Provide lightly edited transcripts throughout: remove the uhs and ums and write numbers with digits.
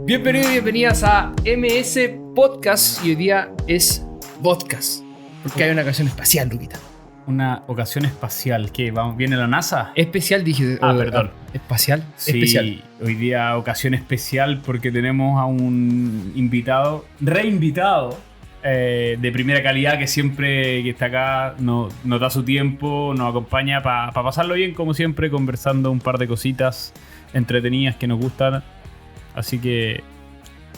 Bienvenidos y bienvenidas a MS Podcast y hoy día es podcast porque hay una ocasión espacial, Luquita. Una ocasión espacial. ¿Qué? ¿Viene la NASA? Especial, dije. Perdón. ¿Espacial? Sí, especial. Hoy día ocasión especial porque tenemos a un invitado, reinvitado, de primera calidad que siempre que está acá nos da su tiempo, nos acompaña para pasarlo bien, como siempre, conversando un par de cositas entretenidas que nos gustan. Así que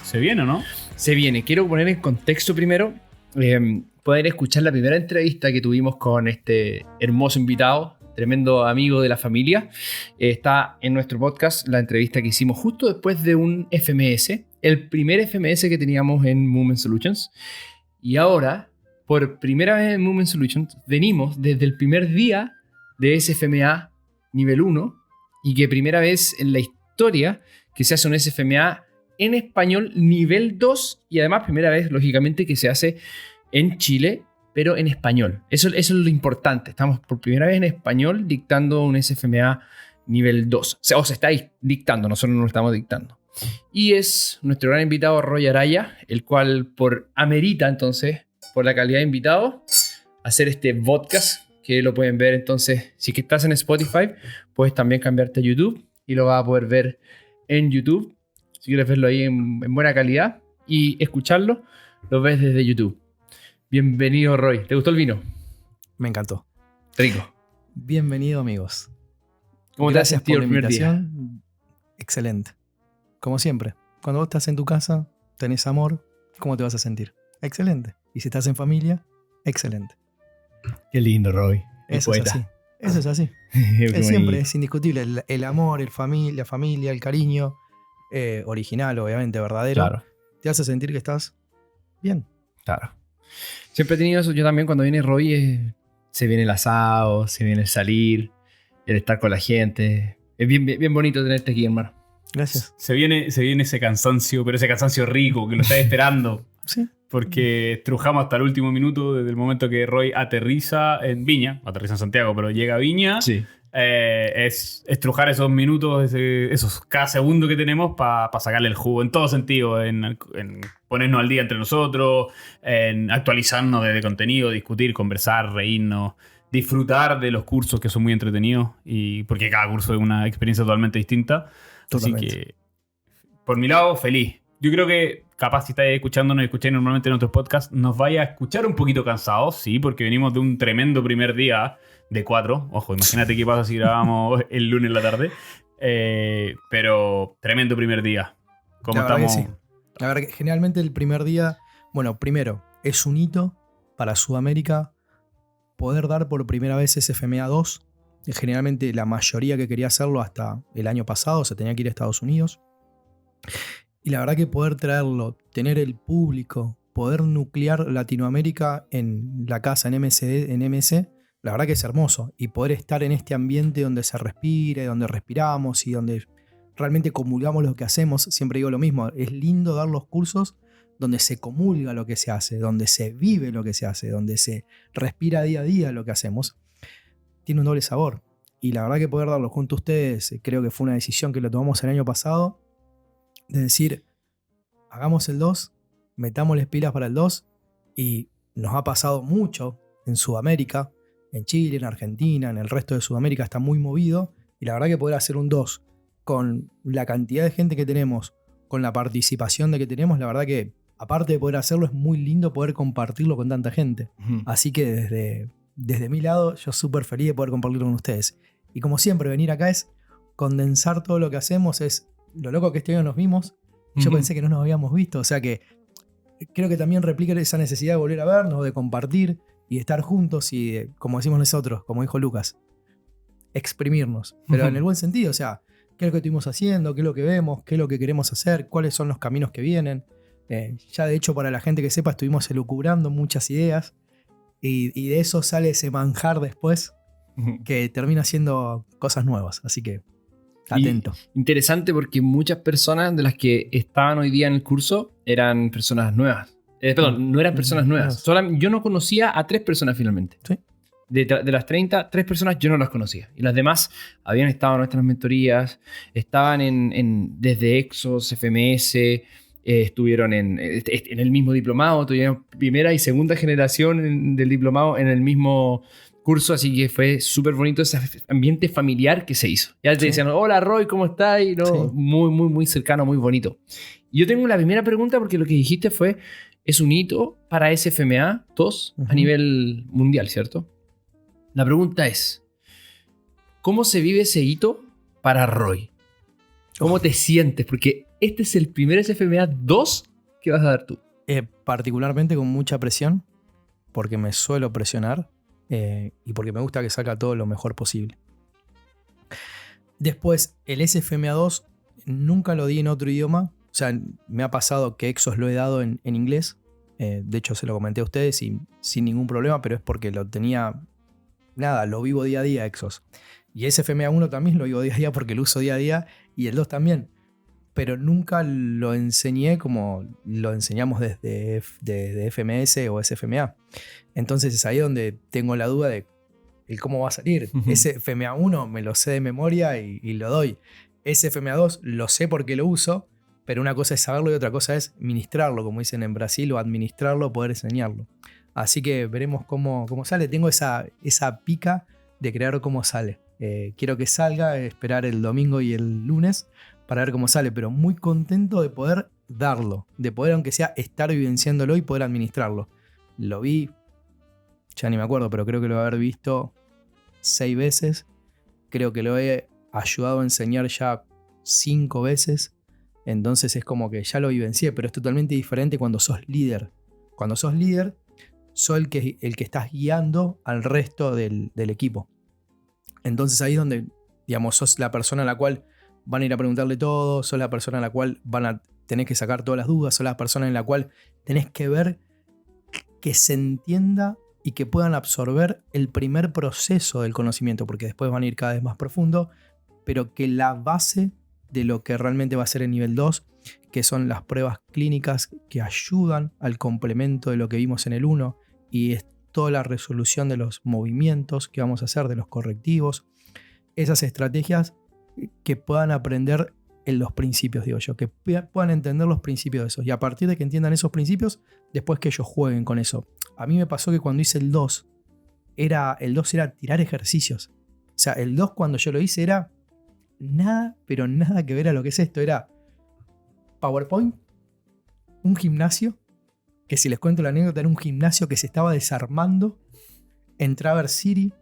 se viene, ¿no? Se viene. Quiero poner en contexto primero. Poder escuchar la primera entrevista que tuvimos con este hermoso invitado, tremendo amigo de la familia. Está en nuestro podcast la entrevista que hicimos justo después de un FMS, el primer FMS que teníamos en Movement Solutions. Y ahora, por primera vez en Movement Solutions, venimos desde el primer día de SFMA nivel 1 y que primera vez en la historia que se hace un SFMA en español nivel 2 y además primera vez, lógicamente, que se hace en Chile, pero en español. Eso es lo importante. Estamos por primera vez en español dictando un SFMA nivel 2. O se está dictando, nosotros no lo estamos dictando. Y es nuestro gran invitado Roy Araya, el cual amerita entonces, por la calidad de invitado, hacer este podcast, que lo pueden ver entonces, si que estás en Spotify, puedes también cambiarte a YouTube y lo vas a poder ver en YouTube. Si quieres verlo ahí en buena calidad y escucharlo, lo ves desde YouTube. Bienvenido, Roy. ¿Te gustó el vino? Me encantó. Rico. Bienvenido, amigos. ¿Cómo te has sentido el primer día? Excelente. Como siempre. Cuando vos estás en tu casa, tenés amor, ¿cómo te vas a sentir? Excelente. Y si estás en familia, excelente. Qué lindo, Roy. Eso es así. Eso es así. Es siempre, es indiscutible. El amor, la familia, el cariño, original, obviamente, verdadero, Claro. te hace sentir que estás bien. Claro. Siempre he tenido eso. Yo también, cuando viene Roy, se viene el asado, se viene el salir, el estar con la gente. Es bien bonito tenerte aquí, hermano. Gracias. Se viene ese cansancio, pero ese cansancio rico que lo estás esperando. Sí. Porque estrujamos hasta el último minuto, desde el momento que Roy aterriza en Viña, aterriza en Santiago, pero llega a Viña. Sí. Es estrujar esos minutos, esos cada segundo que tenemos para sacarle el jugo en todo sentido, en ponernos al día entre nosotros, en actualizarnos de contenido, discutir, conversar, reírnos, disfrutar de los cursos que son muy entretenidos, y porque cada curso es una experiencia totalmente distinta. Totalmente. Así que, por mi lado, feliz. Yo creo que capaz si estáis escuchándonos y escucháis normalmente en otros podcasts, nos vaya a escuchar un poquito cansados, sí, porque venimos de un tremendo primer día de 4. Ojo, imagínate qué pasa si grabamos el lunes en la tarde. Pero tremendo primer día. ¿Cómo estamos? Sí. La verdad que generalmente el primer día, bueno, primero, es un hito para Sudamérica poder dar por primera vez SFMA 2. Generalmente la mayoría que quería hacerlo hasta el año pasado se tenía que ir a Estados Unidos. Y la verdad que poder traerlo, tener el público, poder nuclear Latinoamérica en la casa, en MC, la verdad que es hermoso. Y poder estar en este ambiente donde se respire, donde respiramos y donde realmente comulgamos lo que hacemos. Siempre digo lo mismo, es lindo dar los cursos donde se comulga lo que se hace, donde se vive lo que se hace, donde se respira día a día lo que hacemos. Tiene un doble sabor. Y la verdad que poder darlo junto a ustedes, creo que fue una decisión que lo tomamos el año pasado, de decir, hagamos el 2, metamos las pilas para el 2, y nos ha pasado mucho en Sudamérica, en Chile, en Argentina, en el resto de Sudamérica está muy movido, y la verdad que poder hacer un 2 con la cantidad de gente que tenemos, con la participación de que tenemos, la verdad que aparte de poder hacerlo es muy lindo poder compartirlo con tanta gente. Así que desde mi lado yo súper feliz de poder compartirlo con ustedes. Y como siempre, venir acá es condensar todo lo que hacemos, es lo loco que este año nos vimos. Yo pensé que no nos habíamos visto, o sea que creo que también replica esa necesidad de volver a vernos, de compartir y de estar juntos y de, como decimos nosotros, como dijo Lucas, exprimirnos. Pero en el buen sentido, o sea, qué es lo que estuvimos haciendo, qué es lo que vemos, qué es lo que queremos hacer, cuáles son los caminos que vienen. Ya de hecho, para la gente que sepa, estuvimos elucubrando muchas ideas y de eso sale ese manjar después que termina siendo cosas nuevas. Así que atento. Y interesante porque muchas personas de las que estaban hoy día en el curso eran personas nuevas. Perdón, no eran personas nuevas. Yo no conocía a 3 personas finalmente. Sí. de las 30, 3 personas yo no las conocía. Y las demás habían estado en nuestras mentorías, estaban desde Exos, FMS, estuvieron en el mismo diplomado, tuvieron primera y segunda generación del diplomado en el mismo curso, así que fue súper bonito ese ambiente familiar que se hizo. Ya te decían, hola Roy, ¿cómo estás? Y, ¿no? Sí. Muy, muy, muy cercano, muy bonito. Y yo tengo la primera pregunta porque lo que dijiste fue, es un hito para SFMA 2 a nivel mundial, ¿cierto? La pregunta es, ¿cómo se vive ese hito para Roy? ¿Cómo te sientes? Porque este es el primer SFMA 2 que vas a dar tú. Particularmente con mucha presión, porque me suelo presionar y porque me gusta que salga todo lo mejor posible. Después, el SFMA 2 nunca lo di en otro idioma. O sea, me ha pasado que Exos lo he dado en inglés. De hecho, se lo comenté a ustedes sin ningún problema, pero es porque lo tenía... Nada, lo vivo día a día, Exos. Y SFMA 1 también lo vivo día a día porque lo uso día a día. Y el 2 también. Pero nunca lo enseñé como lo enseñamos desde FMS o SFMA. Entonces es ahí donde tengo la duda de cómo va a salir. SFMA 1 me lo sé de memoria y lo doy. SFMA 2 lo sé porque lo uso. Pero una cosa es saberlo y otra cosa es ministrarlo, como dicen en Brasil, o administrarlo, poder enseñarlo. Así que veremos cómo sale. Tengo esa pica de creer cómo sale. Quiero que salga, esperar el domingo y el lunes para ver cómo sale, pero muy contento de poder darlo, de poder, aunque sea, estar vivenciándolo y poder administrarlo. Lo vi, ya ni me acuerdo, pero creo que lo voy a haber visto 6 veces. Creo que lo he ayudado a enseñar ya 5 veces. Entonces es como que ya lo vivencié, pero es totalmente diferente cuando sos líder. Cuando sos líder, sos el que estás guiando al resto del equipo. Entonces ahí es donde, digamos, sos la persona a la cual van a ir a preguntarle todo, sos la persona a la cual van a tener que sacar todas las dudas, sos la persona en la cual tenés que ver que se entienda y que puedan absorber el primer proceso del conocimiento, porque después van a ir cada vez más profundo, pero que la base de lo que realmente va a ser el nivel 2, que son las pruebas clínicas que ayudan al complemento de lo que vimos en el 1, y es toda la resolución de los movimientos que vamos a hacer, de los correctivos, esas estrategias que puedan aprender en los principios, digo yo, que puedan entender los principios de esos, y a partir de que entiendan esos principios, después que ellos jueguen con eso. A mí me pasó que cuando hice el 2 era tirar ejercicios. O sea, el 2 cuando yo lo hice era nada, pero nada que ver a lo que es esto. Era PowerPoint, un gimnasio, que si les cuento la anécdota, era un gimnasio que se estaba desarmando en Traverse City,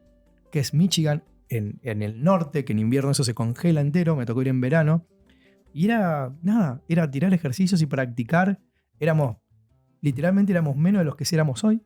que es Michigan, en el norte, que en invierno eso se congela entero, me tocó ir en verano. Y era nada, era tirar ejercicios y practicar. Literalmente éramos menos de los que éramos hoy.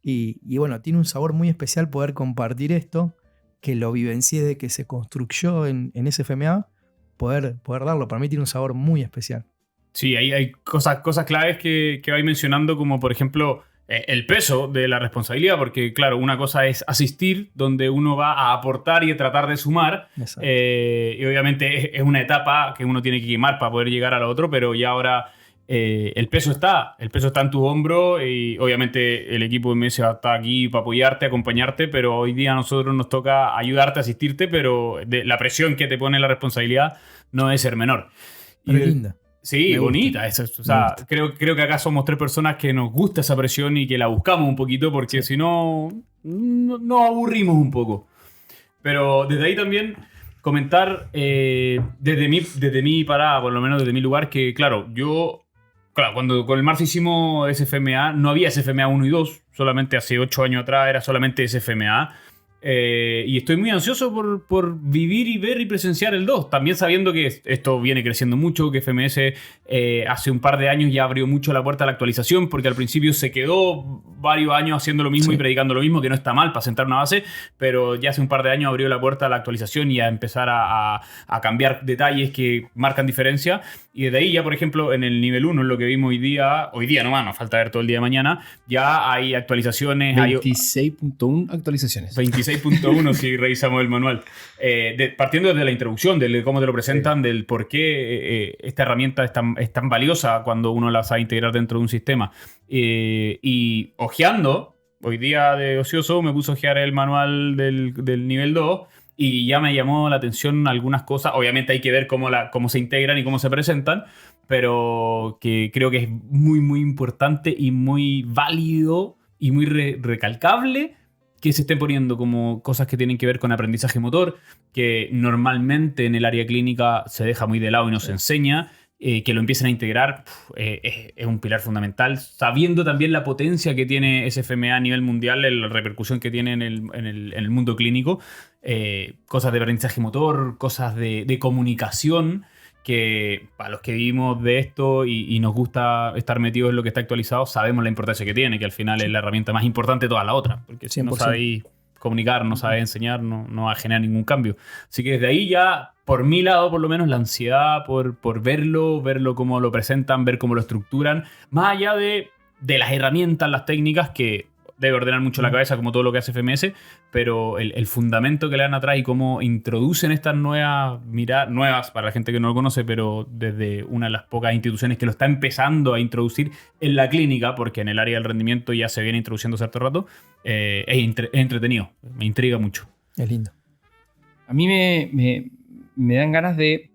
Y bueno, tiene un sabor muy especial poder compartir esto, que lo vivencié de que se construyó en SFMA, poder darlo. Para mí tiene un sabor muy especial. Sí, hay cosas claves que vais mencionando, como por ejemplo el peso de la responsabilidad, porque claro, una cosa es asistir, donde uno va a aportar y a tratar de sumar, y obviamente es una etapa que uno tiene que quemar para poder llegar a lo otro, pero ya ahora el peso está en tu hombro, y obviamente el equipo de MS está aquí para apoyarte, acompañarte, pero hoy día a nosotros nos toca ayudarte, asistirte, pero la presión que te pone la responsabilidad no debe ser menor. Pero linda. Sí, me bonita. O sea, creo que acá somos 3 personas que nos gusta esa presión y que la buscamos un poquito, porque si no, nos aburrimos un poco. Pero desde ahí también comentar desde mi parada, por lo menos desde mi lugar, que claro, cuando con el marzo hicimos SFMA, no había SFMA 1 y 2, solamente hace 8 años atrás era solamente SFMA. Y estoy muy ansioso por vivir y ver y presenciar el 2, también sabiendo que esto viene creciendo mucho, que FMS hace un par de años ya abrió mucho la puerta a la actualización, porque al principio se quedó varios años haciendo lo mismo y predicando lo mismo, que no está mal para sentar una base, pero ya hace un par de años abrió la puerta a la actualización y a empezar a cambiar detalles que marcan diferencia. Y desde ahí ya, por ejemplo, en el nivel 1, en lo que vimos hoy día nomás, nos falta ver todo el día de mañana, ya hay actualizaciones. 26.1 actualizaciones. 26.1 si revisamos el manual. Partiendo desde la introducción, de cómo te lo presentan, del por qué esta herramienta es tan valiosa cuando uno la sabe integrar dentro de un sistema. Y ojeando hoy día de ocioso me puse a ojear el manual del nivel 2 y ya me llamó la atención algunas cosas. Obviamente hay que ver cómo se integran y cómo se presentan, pero que creo que es muy, muy importante y muy válido y muy recalcable que se estén poniendo como cosas que tienen que ver con aprendizaje motor, que normalmente en el área clínica se deja muy de lado y no se enseña. Que lo empiecen a integrar es un pilar fundamental, sabiendo también la potencia que tiene SFMA a nivel mundial, la repercusión que tiene en el mundo clínico, cosas de aprendizaje motor, cosas de comunicación, que para los que vivimos de esto y nos gusta estar metidos en lo que está actualizado, sabemos la importancia que tiene, que al final es la herramienta más importante de todas las otras, porque si no 100%. sabéis comunicar, no sabéis enseñar, no va a generar ningún cambio. Así que desde ahí ya, por mi lado por lo menos, la ansiedad por verlo cómo lo presentan, ver cómo lo estructuran, más allá de las herramientas, las técnicas, que debe ordenar mucho la cabeza como todo lo que hace FMS, pero el fundamento que le dan atrás y cómo introducen estas nuevas para la gente que no lo conoce, pero desde una de las pocas instituciones que lo está empezando a introducir en la clínica, porque en el área del rendimiento ya se viene introduciendo cierto rato, es entretenido, me intriga mucho. Es lindo. A mí me dan ganas de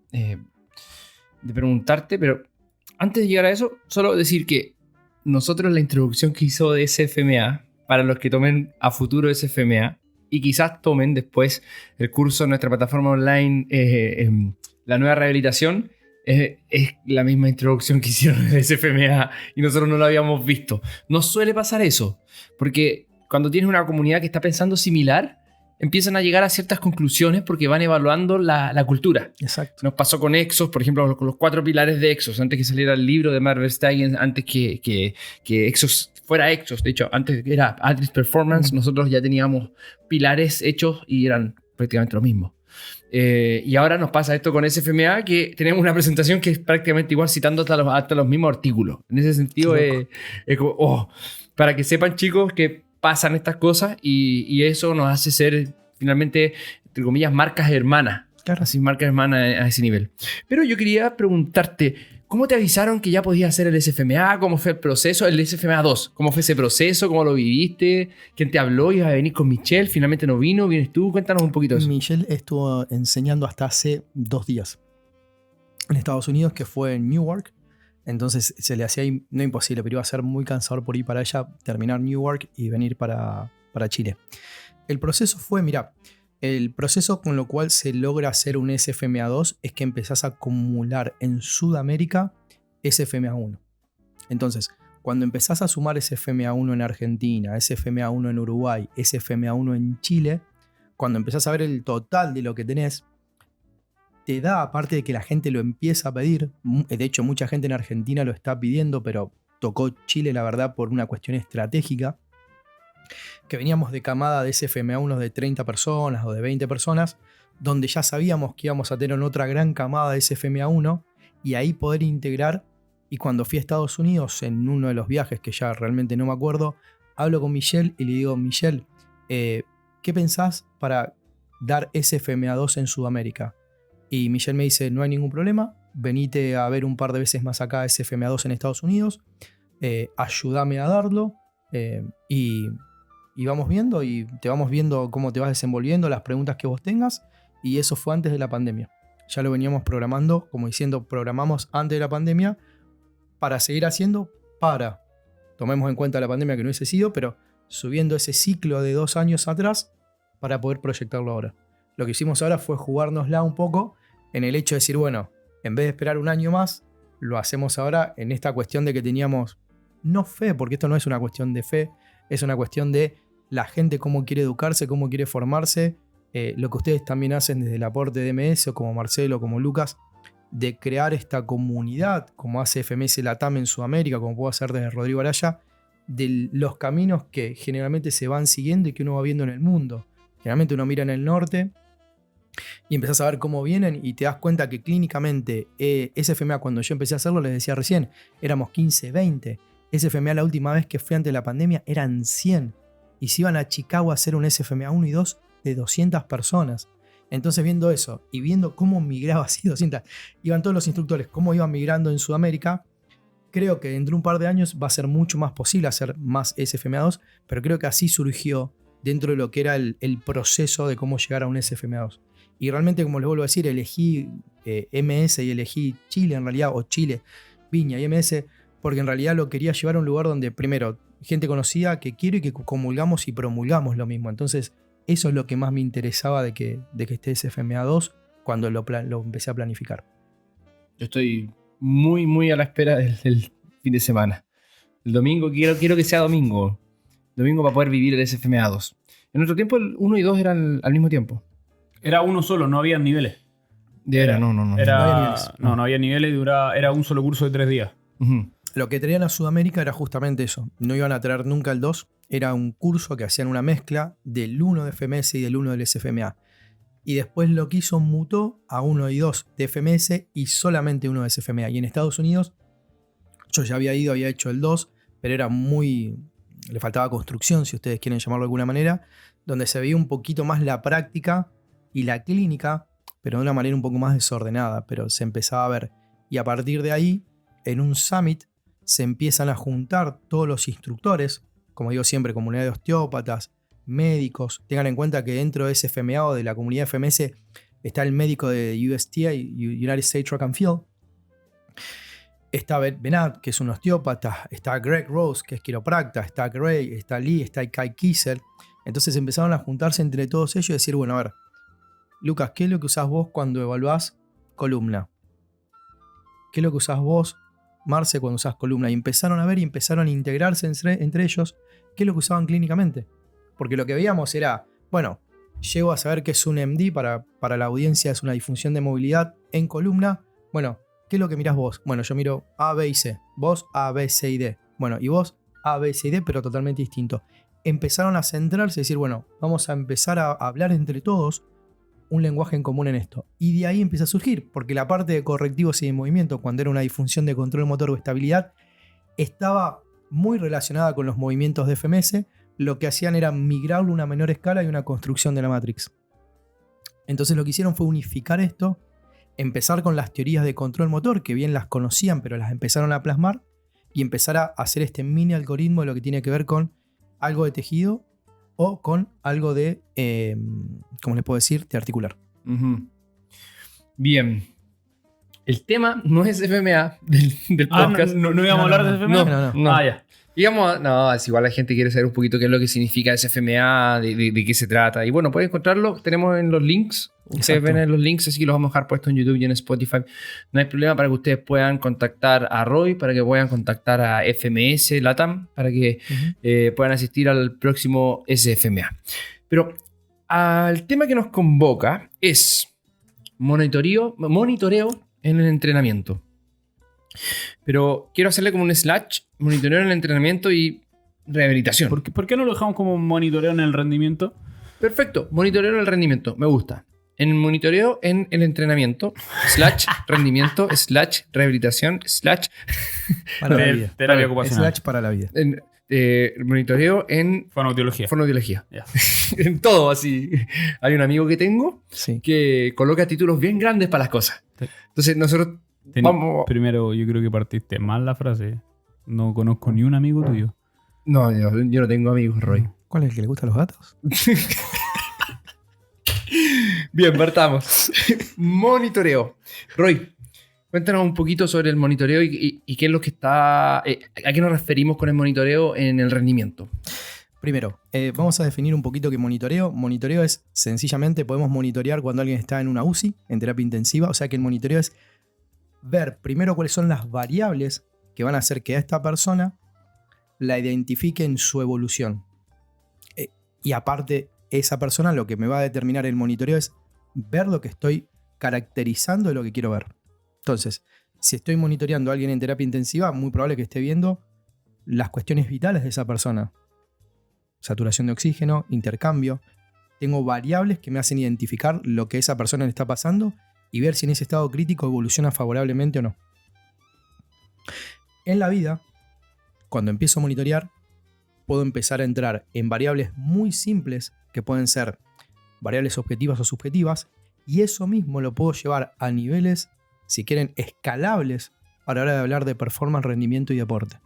preguntarte, pero antes de llegar a eso, solo decir que nosotros la introducción que hizo de SFMA, para los que tomen a futuro SFMA y quizás tomen después el curso en nuestra plataforma online, la nueva rehabilitación, es la misma introducción que hicieron de SFMA y nosotros no lo habíamos visto. No suele pasar eso, porque cuando tienes una comunidad que está pensando similar, empiezan a llegar a ciertas conclusiones porque van evaluando la cultura. Exacto. Nos pasó con Exos, por ejemplo, con los 4 pilares de Exos, antes que saliera el libro de Mark Verstegen, antes que Exos fuera Exos. De hecho, antes era Atrix Performance, nosotros ya teníamos pilares hechos y eran prácticamente lo mismo. Y ahora nos pasa esto con SFMA, que tenemos una presentación que es prácticamente igual, citando hasta los mismos artículos. En ese sentido, es como, para que sepan, chicos, que pasan estas cosas y eso nos hace ser finalmente, entre comillas, marcas hermanas. Claro. Así, marcas hermanas a ese nivel. Pero yo quería preguntarte, ¿cómo te avisaron que ya podías hacer el SFMA? ¿Cómo fue el proceso? El SFMA 2, ¿cómo fue ese proceso? ¿Cómo lo viviste? ¿Quién te habló? ¿Ibas a venir con Michelle? ¿Finalmente no vino? ¿Vienes tú? Cuéntanos un poquito de eso. Michelle estuvo enseñando hasta hace 2 días en Estados Unidos, que fue en Newark. Entonces se le hacía, no imposible, pero iba a ser muy cansador por ir para allá, terminar Newark y venir para Chile. El proceso fue, mira, el proceso con lo cual se logra hacer un SFMA 2 es que empezás a acumular en Sudamérica SFMA 1. Entonces, cuando empezás a sumar SFMA 1 en Argentina, SFMA 1 en Uruguay, SFMA 1 en Chile, cuando empezás a ver el total de lo que tenés, te da, aparte de que la gente lo empieza a pedir, de hecho mucha gente en Argentina lo está pidiendo, pero tocó Chile, la verdad, por una cuestión estratégica, que veníamos de camada de SFMA 1 de 30 personas o de 20 personas, donde ya sabíamos que íbamos a tener otra gran camada de SFMA 1 y ahí poder integrar. Y cuando fui a Estados Unidos en uno de los viajes, que ya realmente no me acuerdo, hablo con Michelle y le digo, Michelle, ¿qué pensás para dar SFMA 2 en Sudamérica? Y Michelle me dice, no hay ningún problema, venite a ver un par de veces más acá SFMA 2 en Estados Unidos, ayúdame a darlo y vamos viendo y te vamos viendo cómo te vas desenvolviendo, las preguntas que vos tengas, y eso fue antes de la pandemia. Ya lo veníamos programando, como diciendo, programamos antes de la pandemia para seguir haciendo, tomemos en cuenta la pandemia que no hubiese sido, pero subiendo ese ciclo de 2 años atrás para poder proyectarlo ahora. Lo que hicimos ahora fue jugárnosla un poco en el hecho de decir, bueno, en vez de esperar un año más, lo hacemos ahora en esta cuestión de que teníamos, no fe, porque esto no es una cuestión de fe, es una cuestión de la gente cómo quiere educarse, cómo quiere formarse, lo que ustedes también hacen desde el aporte de MS, o como Marcelo, como Lucas, de crear esta comunidad, como hace FMS Latam en Sudamérica, como puedo hacer desde Rodrigo Araya, de los caminos que generalmente se van siguiendo y que uno va viendo en el mundo. Generalmente uno mira en el norte y empezás a ver cómo vienen y te das cuenta que clínicamente SFMA, cuando yo empecé a hacerlo, les decía recién, éramos 15, 20. SFMA la última vez que fui antes de la pandemia eran 100. Y se iban a Chicago a hacer un SFMA 1 y 2 de 200 personas. Entonces viendo eso y viendo cómo migraba así 200, iban todos los instructores, cómo iban migrando en Sudamérica, Creo que dentro de un par de años va a ser mucho más posible hacer más SFMA2, pero creo que así surgió dentro de lo que era el proceso de cómo llegar a un SFMA2. Y realmente, como les vuelvo a decir, elegí MS y elegí Chile en realidad, o Chile, Viña y MS, porque en realidad lo quería llevar a un lugar donde, primero, gente conocida que quiero y que comulgamos y promulgamos lo mismo. Entonces, eso es lo que más me interesaba de que esté SFMA2 cuando lo empecé a planificar. Yo estoy muy, muy a la espera del fin de semana. El domingo, quiero que sea domingo. Domingo para poder vivir el SFMA2. En nuestro tiempo, el 1 y 2 eran al mismo tiempo. Era uno solo, no había niveles. No había niveles. No había niveles y era un solo curso de 3 días. Uh-huh. Lo que traían a Sudamérica era justamente eso. No iban a traer nunca el 2. Era un curso que hacían una mezcla del 1 de FMS y del 1 del SFMA. Y después lo que hizo mutó a 1 y 2 de FMS y solamente 1 de SFMA. Y en Estados Unidos, yo ya había hecho el 2, pero era muy... le faltaba construcción, si ustedes quieren llamarlo de alguna manera, donde se veía un poquito más la práctica y la clínica, pero de una manera un poco más desordenada, pero se empezaba a ver. Y a partir de ahí, en un summit, se empiezan a juntar todos los instructores, como digo siempre, comunidad de osteópatas, médicos. Tengan en cuenta que dentro de ese FMA o de la comunidad FMS está el médico de USTA, United States Track and Field. Está Benat, que es un osteópata. Está Greg Rose, que es quiropracta. Está Gray, está Lee, está Kai Kieser. Entonces empezaron a juntarse entre todos ellos y decir, bueno, a ver, Lucas, ¿qué es lo que usás vos cuando evaluás columna? ¿Qué es lo que usás vos, Marce, cuando usás columna? Y empezaron a ver y empezaron a integrarse entre ellos qué es lo que usaban clínicamente. Porque lo que veíamos era, bueno, llego a saber que es un MD para la audiencia, es una disfunción de movilidad en columna. Bueno, ¿qué es lo que mirás vos? Bueno, yo miro A, B y C. Vos A, B, C y D. Bueno, y vos A, B, C y D, pero totalmente distinto. Empezaron a centrarse y decir, bueno, vamos a empezar a hablar entre todos un lenguaje en común en esto. Y de ahí empieza a surgir, porque la parte de correctivos y de movimiento, cuando era una disfunción de control motor o estabilidad, estaba muy relacionada con los movimientos de FMS. Lo que hacían era migrarlo a una menor escala y una construcción de la Matrix. Entonces lo que hicieron fue unificar esto, empezar con las teorías de control motor, que bien las conocían, pero las empezaron a plasmar, y empezar a hacer este mini algoritmo de lo que tiene que ver con algo de tejido o con algo de, ¿cómo les puedo decir?, de articular. Uh-huh. Bien. El tema no es FMA del podcast. ¿No íbamos a hablar de FMA? No. Ah, ya. Digamos, no, es igual la gente quiere saber un poquito qué es lo que significa SFMA, de qué se trata. Y bueno, pueden encontrarlo, tenemos en los links. Ustedes ven en los links, así que los vamos a dejar puestos en YouTube y en Spotify. No hay problema para que ustedes puedan contactar a Roy, para que puedan contactar a FMS Latam, para que puedan asistir al próximo SFMA. Pero al tema que nos convoca es monitoreo en el entrenamiento. Pero quiero hacerle como un slash, monitoreo en el entrenamiento y rehabilitación. ¿Por qué no lo dejamos como monitoreo en el rendimiento? Perfecto, monitoreo en el rendimiento, me gusta. En el monitoreo en el entrenamiento, slash rendimiento, slash rehabilitación, slash para la vida. Terapia ocupacional. Slash para la vida. Monitoreo en fonoaudiología. Yeah. En todo así. Hay un amigo que tengo que coloca títulos bien grandes para las cosas. Entonces nosotros vamos... Primero, yo creo que partiste mal la frase. No conozco ni un amigo tuyo. No, yo no tengo amigos, Roy. ¿Cuál es el que le gustan los gatos? Bien, partamos. Monitoreo. Roy, cuéntanos un poquito sobre el monitoreo y qué es lo que está... ¿a qué nos referimos con el monitoreo en el rendimiento? Primero, vamos a definir un poquito qué monitoreo. Monitoreo es, sencillamente, podemos monitorear cuando alguien está en una UCI, en terapia intensiva. O sea que el monitoreo es ver primero cuáles son las variables que van a hacer que a esta persona la identifique en su evolución. Y aparte, esa persona lo que me va a determinar el monitoreo es ver lo que estoy caracterizando de lo que quiero ver. Entonces, si estoy monitoreando a alguien en terapia intensiva, muy probable que esté viendo las cuestiones vitales de esa persona. Saturación de oxígeno, intercambio. Tengo variables que me hacen identificar lo que a esa persona le está pasando y ver si en ese estado crítico evoluciona favorablemente o no. En la vida, cuando empiezo a monitorear, puedo empezar a entrar en variables muy simples que pueden ser variables objetivas o subjetivas, y eso mismo lo puedo llevar a niveles, si quieren, escalables a la hora de hablar de performance, rendimiento y deporte.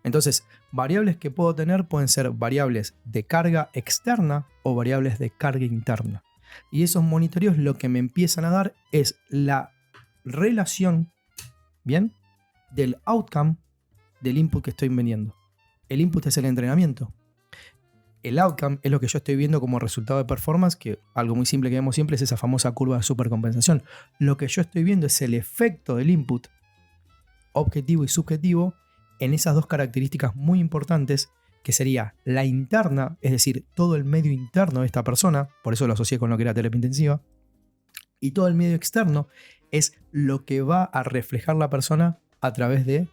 Entonces, variables que puedo tener pueden ser variables de carga externa o variables de carga interna. Y esos monitoreos lo que me empiezan a dar es la relación, ¿bien?, del outcome del input que estoy midiendo. El input es el entrenamiento. El outcome es lo que yo estoy viendo como resultado de performance, que algo muy simple que vemos siempre es esa famosa curva de supercompensación. Lo que yo estoy viendo es el efecto del input objetivo y subjetivo en esas dos características muy importantes, que sería la interna, es decir, todo el medio interno de esta persona, por eso lo asocié con lo que era terapia intensiva, y todo el medio externo es lo que va a reflejar la persona a través de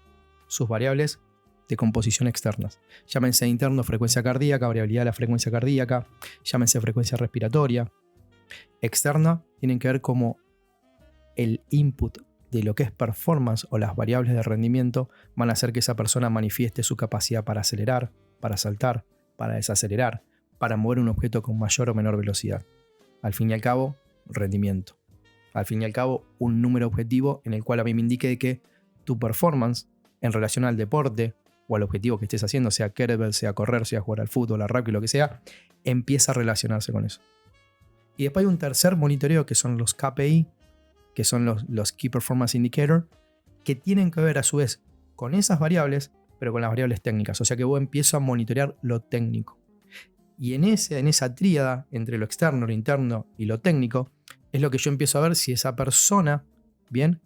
sus variables de composición externas. Llámense interno frecuencia cardíaca, variabilidad de la frecuencia cardíaca, llámense frecuencia respiratoria. Externa tienen que ver como el input de lo que es performance o las variables de rendimiento van a hacer que esa persona manifieste su capacidad para acelerar, para saltar, para desacelerar, para mover un objeto con mayor o menor velocidad. Al fin y al cabo, rendimiento. Al fin y al cabo, un número objetivo en el cual a mí me indique de que tu performance en relación al deporte o al objetivo que estés haciendo, sea kettlebell, sea correr, sea jugar al fútbol, al rugby, lo que sea, empieza a relacionarse con eso. Y después hay un tercer monitoreo que son los KPI, que son los Key Performance Indicator, que tienen que ver a su vez con esas variables, pero con las variables técnicas. O sea que vos empiezo a monitorear lo técnico. Y en esa tríada entre lo externo, lo interno y lo técnico, es lo que yo empiezo a ver si esa persona, bien,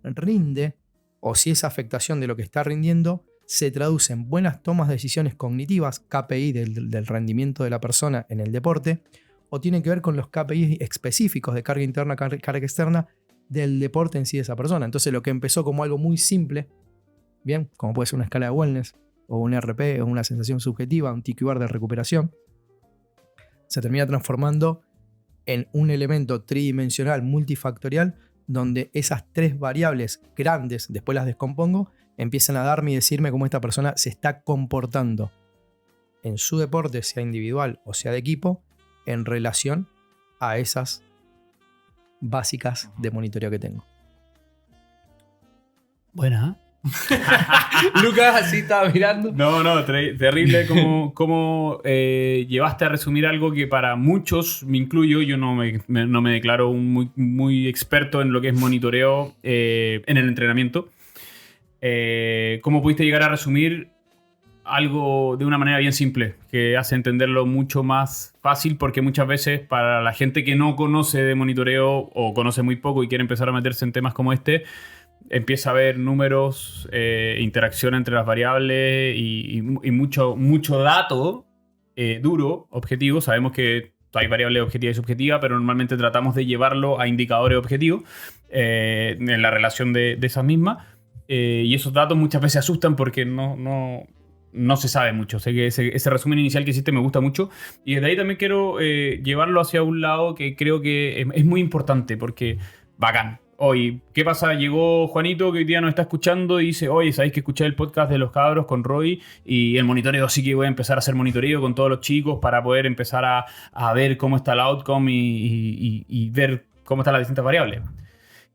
rinde, o si esa afectación de lo que está rindiendo se traduce en buenas tomas de decisiones cognitivas, KPI del rendimiento de la persona en el deporte, o tiene que ver con los KPI específicos de carga interna, carga externa del deporte en sí de esa persona. Entonces lo que empezó como algo muy simple, bien, como puede ser una escala de wellness, o un RP, o una sensación subjetiva, un TQR de recuperación, se termina transformando en un elemento tridimensional multifactorial donde esas tres variables grandes, después las descompongo, empiezan a darme y decirme cómo esta persona se está comportando en su deporte, sea individual o sea de equipo, en relación a esas básicas de monitoreo que tengo. Buena. Lucas así estaba mirando. No, terrible como llevaste a resumir algo que para muchos, me incluyo, yo no me declaro muy experto en lo que es monitoreo en el entrenamiento. ¿Cómo pudiste llegar a resumir algo de una manera bien simple, que hace entenderlo mucho más fácil? Porque muchas veces para la gente que no conoce de monitoreo o conoce muy poco y quiere empezar a meterse en temas como este, empieza a ver números, interacción entre las variables y mucho dato duro, objetivo. Sabemos que hay variables objetivas y subjetivas, pero normalmente tratamos de llevarlo a indicadores objetivos en la relación de esas mismas. Y esos datos muchas veces asustan porque no se sabe mucho. Sé que ese resumen inicial que hiciste me gusta mucho. Y desde ahí también quiero llevarlo hacia un lado que creo que es muy importante, porque bacán. Hoy, ¿qué pasa? Llegó Juanito, que hoy día nos está escuchando, y dice: oye, ¿sabéis que escuché el podcast de los cabros con Roy? Y el monitoreo, sí que voy a empezar a hacer monitoreo con todos los chicos para poder empezar a ver cómo está el outcome y ver cómo están las distintas variables.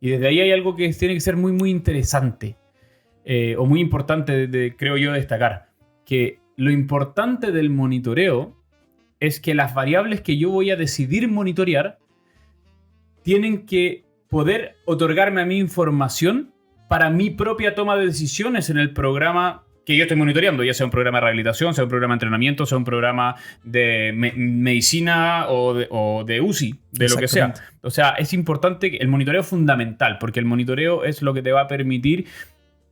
Y desde ahí hay algo que tiene que ser muy interesante, o muy importante, creo yo, destacar. Que lo importante del monitoreo es que las variables que yo voy a decidir monitorear tienen que poder otorgarme a mí información para mi propia toma de decisiones en el programa que yo estoy monitoreando, ya sea un programa de rehabilitación, sea un programa de entrenamiento, sea un programa de medicina o de UCI, de lo que sea. O sea, es importante, el monitoreo es fundamental, porque el monitoreo es lo que te va a permitir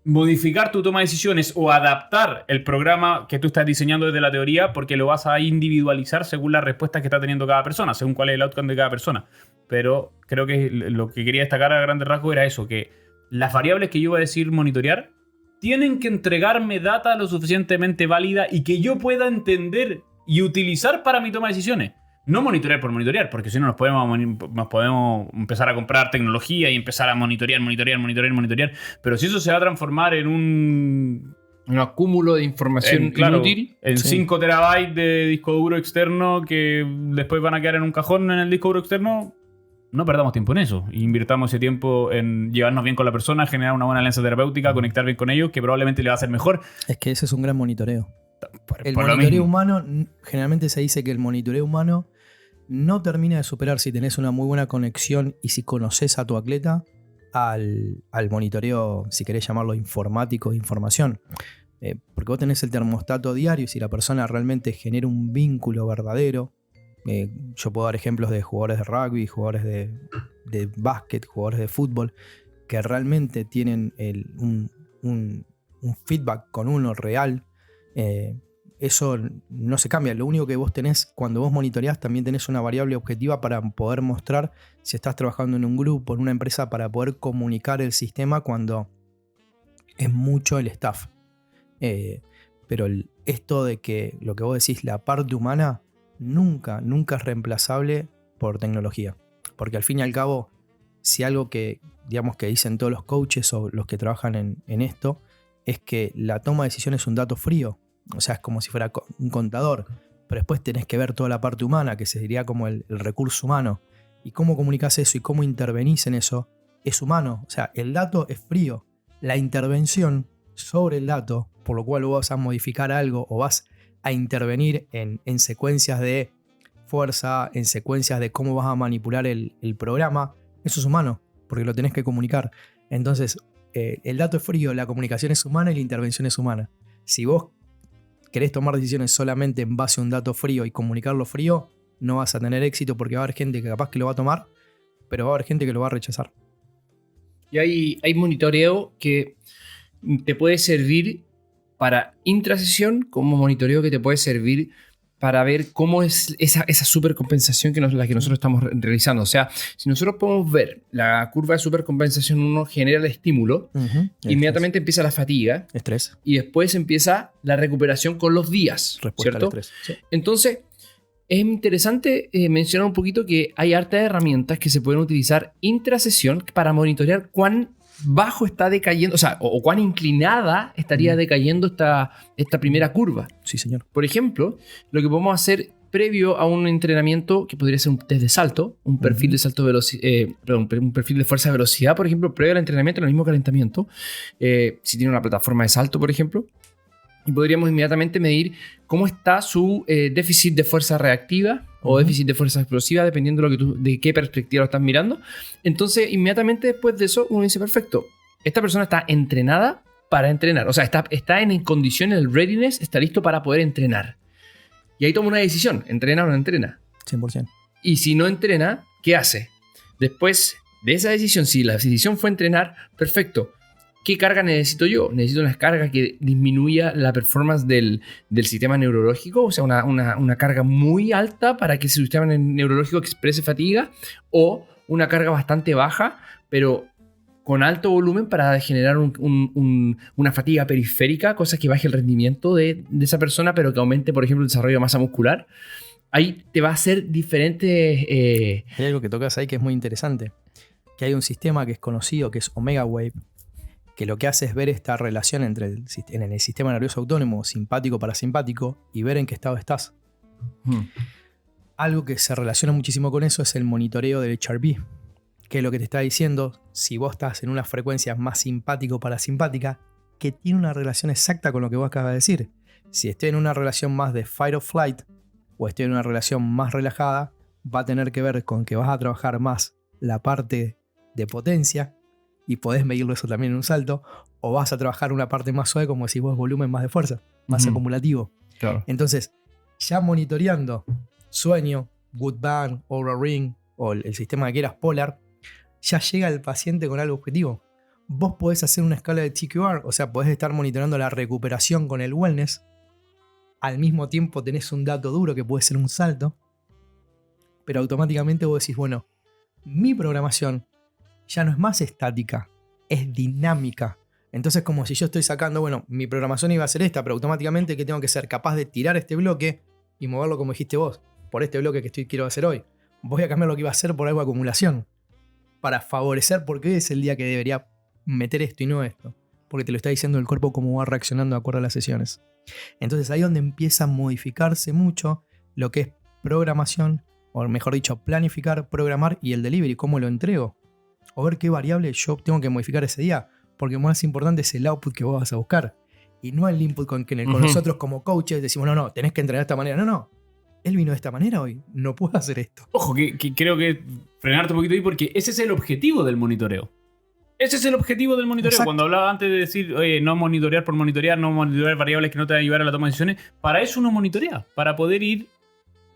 modificar tu toma de decisiones o adaptar el programa que tú estás diseñando desde la teoría, porque lo vas a individualizar según las respuestas que está teniendo cada persona, según cuál es el outcome de cada persona. Pero creo que lo que quería destacar a grandes rasgos era eso, que las variables que yo voy a decir monitorear tienen que entregarme data lo suficientemente válida y que yo pueda entender y utilizar para mi toma de decisiones. No monitorear por monitorear, porque si no nos podemos empezar a comprar tecnología y empezar a monitorear. Pero si eso se va a transformar en un acúmulo de información inútil. En 5 terabytes de disco duro externo que después van a quedar en un cajón en el disco duro externo, no perdamos tiempo en eso. Invirtamos ese tiempo en llevarnos bien con la persona, generar una buena alianza terapéutica, conectar bien con ellos, que probablemente le va a hacer mejor. Es que ese es un gran monitoreo. El Por lo monitoreo mismo. humano, generalmente se dice que el monitoreo humano no termina de superar si tenés una muy buena conexión y si conoces a tu atleta al monitoreo, si querés llamarlo informático, de información. Porque vos tenés el termostato diario y si la persona realmente genera un vínculo verdadero. Yo puedo dar ejemplos de jugadores de rugby, jugadores de básquet, jugadores de fútbol, que realmente tienen un feedback con uno real. Eso no se cambia. Lo único que vos tenés cuando vos monitoreás, también tenés una variable objetiva para poder mostrar si estás trabajando en un grupo, en una empresa, para poder comunicar el sistema cuando es mucho el staff. Pero esto de que lo que vos decís, la parte humana, nunca es reemplazable por tecnología. Porque al fin y al cabo, si algo que, digamos, que dicen todos los coaches o los que trabajan en esto, es que la toma de decisiones es un dato frío. O sea, es como si fuera un contador. Pero después tenés que ver toda la parte humana, que se diría como el recurso humano. Y cómo comunicás eso y cómo intervenís en eso es humano. O sea, el dato es frío. La intervención sobre el dato, por lo cual vos vas a modificar algo o vas a intervenir en secuencias de fuerza, en secuencias de cómo vas a manipular el programa, eso es humano, porque lo tenés que comunicar. Entonces, el dato es frío, la comunicación es humana y la intervención es humana. Si vos querés tomar decisiones solamente en base a un dato frío y comunicarlo frío, no vas a tener éxito porque va a haber gente que capaz que lo va a tomar, pero va a haber gente que lo va a rechazar. Y hay monitoreo que te puede servir para intrasesión, como monitoreo que te puede servir para ver cómo es esa supercompensación la que nosotros estamos realizando. O sea, si nosotros podemos ver la curva de supercompensación, uno genera el estímulo, inmediatamente empieza la fatiga, estrés, y después empieza la recuperación con los días, respuesta ¿cierto? al estrés. Sí. Entonces, es interesante mencionar un poquito que hay hartas herramientas que se pueden utilizar intrasesión para monitorear cuán bajo está decayendo, o sea, o cuán inclinada estaría decayendo esta primera curva. Sí, señor. Por ejemplo, lo que podemos hacer previo a un entrenamiento, que podría ser un test de salto, un perfil de salto un perfil de fuerza de velocidad, por ejemplo, previo al entrenamiento, en el mismo calentamiento, si tiene una plataforma de salto, por ejemplo, y podríamos inmediatamente medir cómo está su déficit de fuerza reactiva o déficit de fuerza explosiva, dependiendo de qué perspectiva lo estás mirando. Entonces, inmediatamente después de eso, uno dice, perfecto, esta persona está entrenada para entrenar. O sea, está en condiciones, el readiness está listo para poder entrenar. Y ahí toma una decisión, ¿entrena o no entrena? 100%. Y si no entrena, ¿qué hace? Después de esa decisión, si la decisión fue entrenar, perfecto. ¿Qué carga necesito yo? Necesito una carga que disminuya la performance del sistema neurológico, o sea, una carga muy alta para que ese sistema neurológico exprese fatiga, o una carga bastante baja, pero con alto volumen para generar una fatiga periférica, cosa que baje el rendimiento de esa persona, pero que aumente, por ejemplo, el desarrollo de masa muscular. Ahí te va a hacer diferentes... Hay algo que tocas ahí que es muy interesante, que hay un sistema que es conocido, que es Omega Wave, que lo que hace es ver esta relación en el sistema nervioso autónomo, simpático-parasimpático, y ver en qué estado estás. Algo que se relaciona muchísimo con eso es el monitoreo del HRV, que es lo que te está diciendo si vos estás en una frecuencia más simpático-parasimpática, que tiene una relación exacta con lo que vos acabas de decir. Si estoy en una relación más de fight or flight, o estoy en una relación más relajada, va a tener que ver con que vas a trabajar más la parte de potencia, y podés medirlo eso también en un salto, o vas a trabajar una parte más suave, como decís vos, volumen más de fuerza, más acumulativo. Claro. Entonces, ya monitoreando sueño, Good Band, Oura Ring, o el sistema que quieras, Polar, ya llega el paciente con algo objetivo. Vos podés hacer una escala de TQR, o sea, podés estar monitoreando la recuperación con el wellness, al mismo tiempo tenés un dato duro que puede ser un salto, pero automáticamente vos decís, bueno, mi programación ya no es más estática, es dinámica. Entonces, como si yo estoy sacando, bueno, mi programación iba a ser esta, pero automáticamente que tengo que ser capaz de tirar este bloque y moverlo como dijiste vos, por este bloque que quiero hacer hoy. Voy a cambiar lo que iba a hacer por algo de acumulación, para favorecer, porque hoy es el día que debería meter esto y no esto, porque te lo está diciendo el cuerpo cómo va reaccionando de acuerdo a las sesiones. Entonces ahí es donde empieza a modificarse mucho lo que es programación o mejor dicho, planificar, programar y el delivery, cómo lo entrego. O ver qué variable yo tengo que modificar ese día. Porque lo más importante es el output que vos vas a buscar. Y no el input con nosotros como coaches decimos, no, tenés que entrenar de esta manera. No. Él vino de esta manera hoy. No puedo hacer esto. Ojo, que creo que frenarte un poquito ahí porque ese es el objetivo del monitoreo. Ese es el objetivo del monitoreo. Exacto. Cuando hablaba antes de decir, oye, no monitorear por monitorear, no monitorear variables que no te van a ayudar a la toma de decisiones, para eso uno monitorea, para poder ir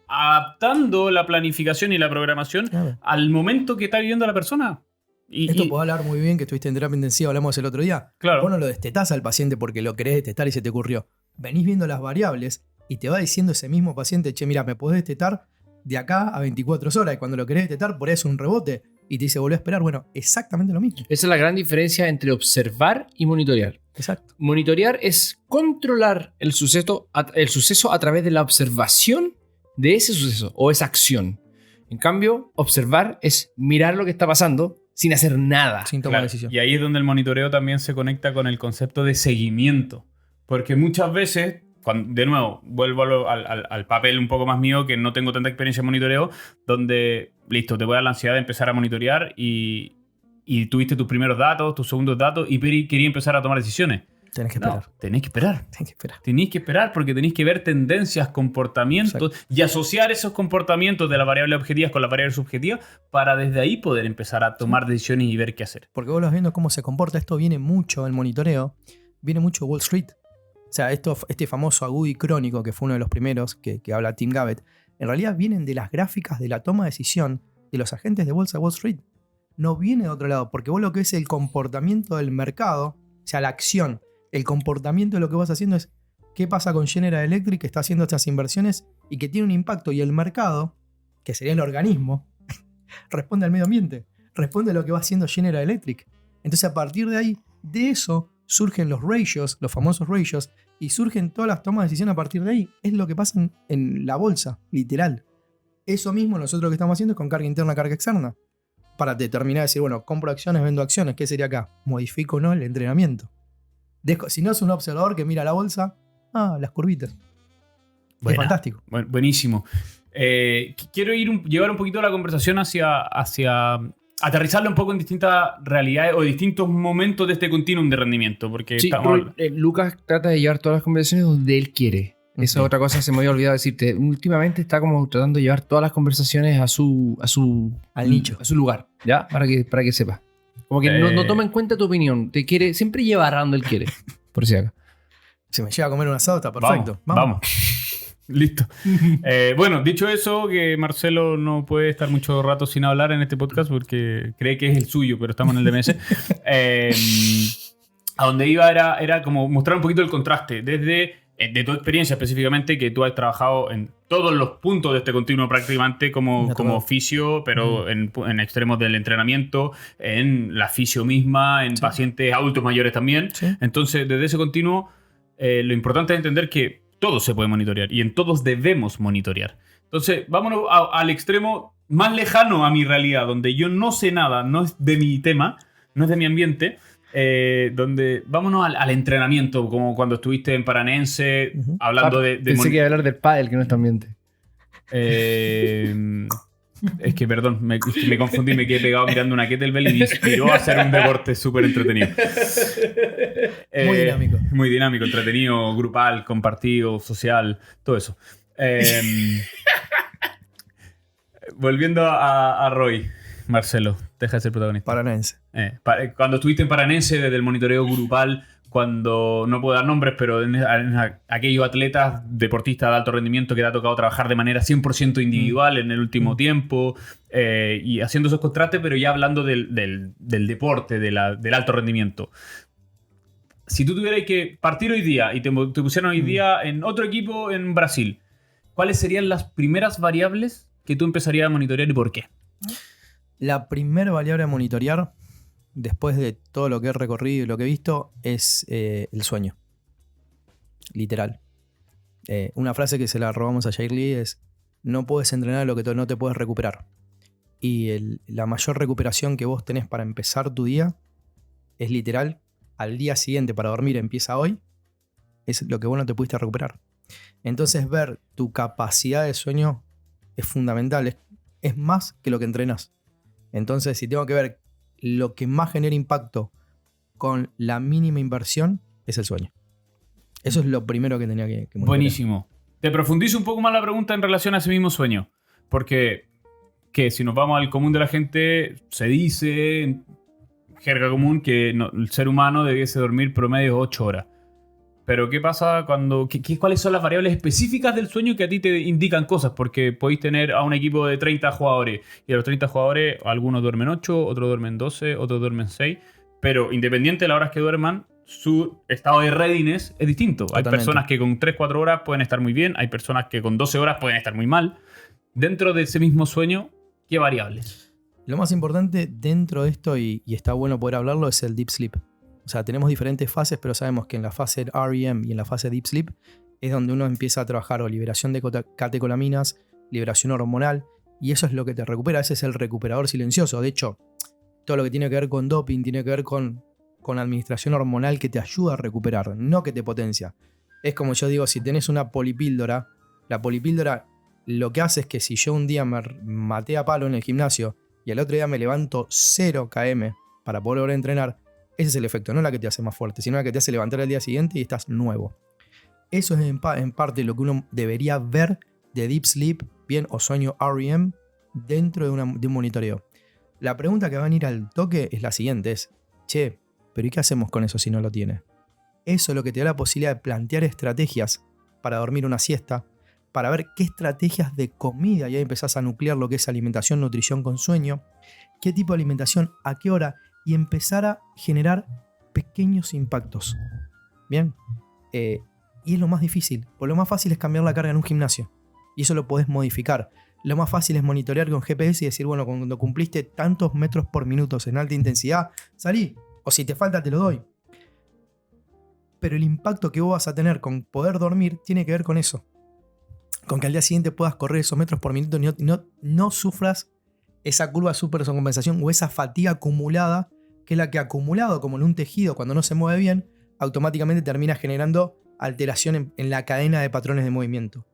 adaptando la planificación y la programación al momento que está viviendo la persona. Esto puedo hablar muy bien, que estuviste en terapia intensiva, hablamos el otro día. Claro. Vos no lo destetás al paciente porque lo querés destetar y se te ocurrió. Venís viendo las variables y te va diciendo ese mismo paciente, che, mira, me podés destetar de acá a 24 horas y cuando lo querés destetar por ahí es un rebote y te dice volvé a esperar. Bueno, exactamente lo mismo. Esa es la gran diferencia entre observar y monitorear. Exacto. Monitorear es controlar el suceso a través de la observación de ese suceso o esa acción. En cambio, observar es mirar lo que está pasando sin hacer nada. Sin tomar decisión. Y ahí es donde el monitoreo también se conecta con el concepto de seguimiento. Porque muchas veces, de nuevo, vuelvo al papel un poco más mío, que no tengo tanta experiencia en monitoreo, donde, listo, te voy a dar la ansiedad de empezar a monitorear y tuviste tus primeros datos, tus segundos datos y quería empezar a tomar decisiones. Tenés que esperar. No, tenés que esperar. Tenés que esperar porque tenés que ver tendencias, comportamientos. Exacto. Y asociar esos comportamientos de las variables objetivas con las variables subjetivas para desde ahí poder empezar a tomar decisiones y ver qué hacer. Porque vos vas viendo cómo se comporta. Esto viene mucho, el monitoreo, viene mucho Wall Street. O sea, este famoso Agudi crónico, que fue uno de los primeros que habla Tim Gabbett, en realidad vienen de las gráficas de la toma de decisión de los agentes de bolsa de Wall Street. No viene de otro lado, porque vos lo que es el comportamiento del mercado, o sea, la acción, el comportamiento de lo que vas haciendo es qué pasa con General Electric que está haciendo estas inversiones y que tiene un impacto, y el mercado, que sería el organismo, responde al medio ambiente, responde a lo que va haciendo General Electric. Entonces a partir de ahí, de eso surgen los ratios, los famosos ratios, y surgen todas las tomas de decisión a partir de ahí. Es lo que pasa en la bolsa, literal. Eso mismo nosotros lo que estamos haciendo es con carga interna, carga externa, para determinar, decir, bueno, compro acciones, vendo acciones. ¿Qué sería acá? Modifico o no el entrenamiento. Si no es un observador que mira la bolsa, las curvitas. Es fantástico. Buenísimo. Quiero llevar un poquito la conversación hacia aterrizarlo un poco en distintas realidades o distintos momentos de este continuum de rendimiento. Porque sí, Lucas trata de llevar todas las conversaciones donde él quiere. Esa es otra cosa que se me había olvidado decirte. Últimamente está como tratando de llevar todas las conversaciones al nicho, a su lugar, ¿ya? Para que sepas. Como que no toma en cuenta tu opinión. Te quiere, siempre lleva a donde él quiere. Por si acá. Si me llega a comer un asado, está perfecto. Vamos. Listo. Bueno, dicho eso, que Marcelo no puede estar mucho rato sin hablar en este podcast porque cree que es el suyo, pero estamos en el DMS. A donde iba era como mostrar un poquito el contraste desde de tu experiencia específicamente, que tú has trabajado en todos los puntos de este continuo prácticamente como fisio, pero en extremos del entrenamiento, en la fisio misma, en pacientes adultos mayores también. Sí. Entonces, desde ese continuo, lo importante es entender que todo se puede monitorear y en todos debemos monitorear. Entonces, vámonos al extremo más lejano a mi realidad, donde yo no sé nada, no es de mi tema, no es de mi ambiente. Donde vámonos al entrenamiento, como cuando estuviste en Paranense hablando de pensé que iba a hablar del pádel, que no es tu ambiente. Es que perdón, me confundí, me quedé pegado mirando una kettlebell y me inspiró a hacer un deporte súper entretenido. Muy dinámico, entretenido, grupal, compartido, social, todo eso. Volviendo a Roy, Marcelo, deja de ser protagonista. Paranense. Cuando estuviste en Paranense, desde el monitoreo grupal, cuando, no puedo dar nombres, pero en aquellos atletas, deportistas de alto rendimiento que te ha tocado trabajar de manera 100% individual en el último tiempo, y haciendo esos contrastes, pero ya hablando del deporte, del alto rendimiento. Si tú tuvieras que partir hoy día y te pusieran hoy día en otro equipo en Brasil, ¿cuáles serían las primeras variables que tú empezarías a monitorear y por qué? La primera variable a monitorear, después de todo lo que he recorrido y lo que he visto, es el sueño. Literal. Una frase que se la robamos a Jair Lee es: no puedes entrenar lo que no te puedes recuperar. Y la mayor recuperación que vos tenés para empezar tu día es literal, al día siguiente para dormir empieza hoy, es lo que vos no te pudiste recuperar. Entonces ver tu capacidad de sueño es fundamental. es más que lo que entrenás. Entonces, si tengo que ver lo que más genera impacto con la mínima inversión, es el sueño. Eso es lo primero que tenía que monitorear. Buenísimo. Te profundizo un poco más la pregunta en relación a ese mismo sueño. Porque que si nos vamos al común de la gente, se dice, en jerga común, que el ser humano debiese dormir promedio 8 horas. Pero ¿qué pasa cuando... ¿Cuáles son las variables específicas del sueño que a ti te indican cosas? Porque podéis tener a un equipo de 30 jugadores y a los 30 jugadores algunos duermen 8, otros duermen 12, otros duermen 6. Pero independiente de las horas que duerman, su estado de readiness es distinto. Totalmente. Hay personas que con 3-4 horas pueden estar muy bien, hay personas que con 12 horas pueden estar muy mal. Dentro de ese mismo sueño, ¿qué variables? Lo más importante dentro de esto, y está bueno poder hablarlo, es el deep sleep. O sea, tenemos diferentes fases, pero sabemos que en la fase REM y en la fase deep sleep es donde uno empieza a trabajar o liberación de catecolaminas, liberación hormonal, y eso es lo que te recupera. Ese es el recuperador silencioso. De hecho, todo lo que tiene que ver con doping tiene que ver con administración hormonal que te ayuda a recuperar, no que te potencia. Es como yo digo, si tenés una polipíldora, la polipíldora lo que hace es que si yo un día me maté a palo en el gimnasio y al otro día me levanto 0 km para poder volver a entrenar, ese es el efecto, no la que te hace más fuerte, sino la que te hace levantar al día siguiente y estás nuevo. Eso es en parte lo que uno debería ver de Deep Sleep, bien, o sueño REM, dentro de un monitoreo. La pregunta que va a venir al toque es la siguiente, es, che, pero ¿y qué hacemos con eso si no lo tiene? Eso es lo que te da la posibilidad de plantear estrategias para dormir una siesta, para ver qué estrategias de comida, y ahí empezás a nuclear lo que es alimentación, nutrición con sueño, qué tipo de alimentación, a qué hora, y empezar a generar pequeños impactos. Bien, y es lo más difícil, porque lo más fácil es cambiar la carga en un gimnasio, y eso lo podés modificar. Lo más fácil es monitorear con GPS y decir, bueno, cuando cumpliste tantos metros por minuto en alta intensidad, salí, o si te falta te lo doy. Pero el impacto que vos vas a tener con poder dormir tiene que ver con eso. Con que al día siguiente puedas correr esos metros por minuto y no sufras esa curva de supercompensación o esa fatiga acumulada, que es la que acumulado como en un tejido cuando no se mueve bien, automáticamente termina generando alteración en la cadena de patrones de movimiento.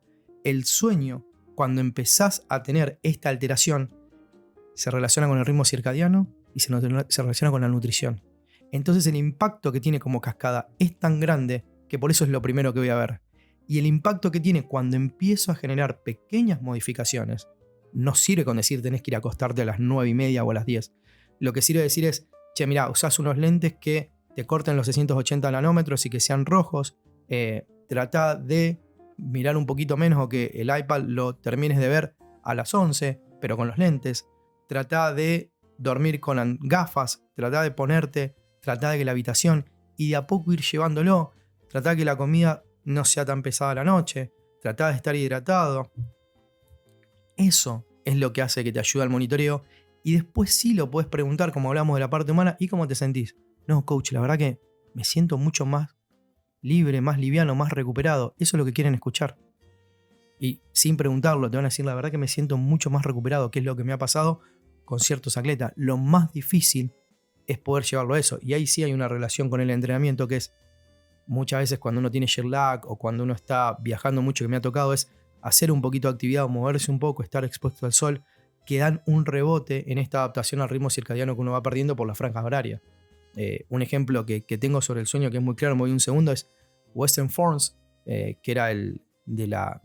El sueño, cuando empezás a tener esta alteración, se relaciona con el ritmo circadiano y se relaciona con la nutrición. Entonces el impacto que tiene como cascada es tan grande que por eso es lo primero que voy a ver. Y el impacto que tiene cuando empiezo a generar pequeñas modificaciones, no sirve con decir tenés que ir a acostarte a las 9:30 o a las 10. Lo que sirve decir es, che, mirá, usás unos lentes que te corten los 680 nanómetros y que sean rojos. Tratá de mirar un poquito menos o que el iPad lo termines de ver a las 11, pero con los lentes. Tratá de dormir con gafas, tratá de ponerte, tratá de que la habitación, y de a poco ir llevándolo. Tratá de que la comida no sea tan pesada a la noche. Tratá de estar hidratado. Eso es lo que hace que te ayude al monitoreo. Y después sí lo puedes preguntar, como hablamos de la parte humana, ¿y cómo te sentís? No, coach, la verdad que me siento mucho más libre, más liviano, más recuperado. Eso es lo que quieren escuchar. Y sin preguntarlo, te van a decir, la verdad que me siento mucho más recuperado, que es lo que me ha pasado con ciertos atletas. Lo más difícil es poder llevarlo a eso. Y ahí sí hay una relación con el entrenamiento, que es muchas veces cuando uno tiene jet lag o cuando uno está viajando mucho, que me ha tocado, es hacer un poquito de actividad, moverse un poco, estar expuesto al sol, que dan un rebote en esta adaptación al ritmo circadiano que uno va perdiendo por las franjas horarias. Un ejemplo que tengo sobre el sueño que es muy claro, me voy un segundo, es Western Force, que era el de la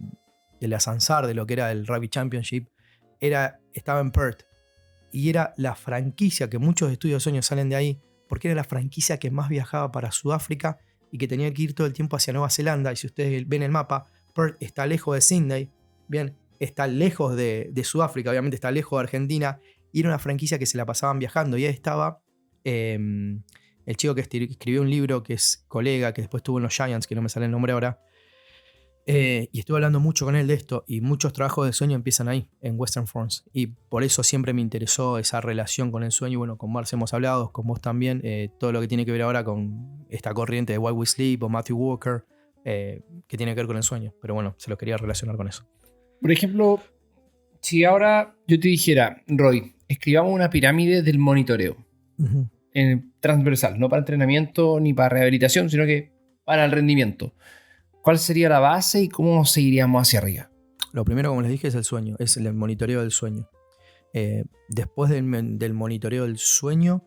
Sansar, de lo que era el Rugby Championship, estaba en Perth, y era la franquicia que muchos estudios de sueño salen de ahí, porque era la franquicia que más viajaba para Sudáfrica y que tenía que ir todo el tiempo hacia Nueva Zelanda. Y si ustedes ven el mapa, Perth está lejos de Sydney, bien, está lejos de Sudáfrica, obviamente está lejos de Argentina, y era una franquicia que se la pasaban viajando. Y ahí estaba el chico que escribió un libro, que es colega, que después estuvo en los Giants, que no me sale el nombre ahora, y estuve hablando mucho con él de esto, y muchos trabajos de sueño empiezan ahí, en Western Force, y por eso siempre me interesó esa relación con el sueño. Y bueno, con Marce hemos hablado, con vos también, todo lo que tiene que ver ahora con esta corriente de Why We Sleep o Matthew Walker, que tiene que ver con el sueño, pero bueno, se lo quería relacionar con eso. Por ejemplo, si ahora yo te dijera, Roy, escribamos una pirámide del monitoreo, transversal, no para entrenamiento ni para rehabilitación, sino que para el rendimiento. ¿Cuál sería la base y cómo seguiríamos hacia arriba? Lo primero, como les dije, es el sueño, es el monitoreo del sueño. Después del monitoreo del sueño,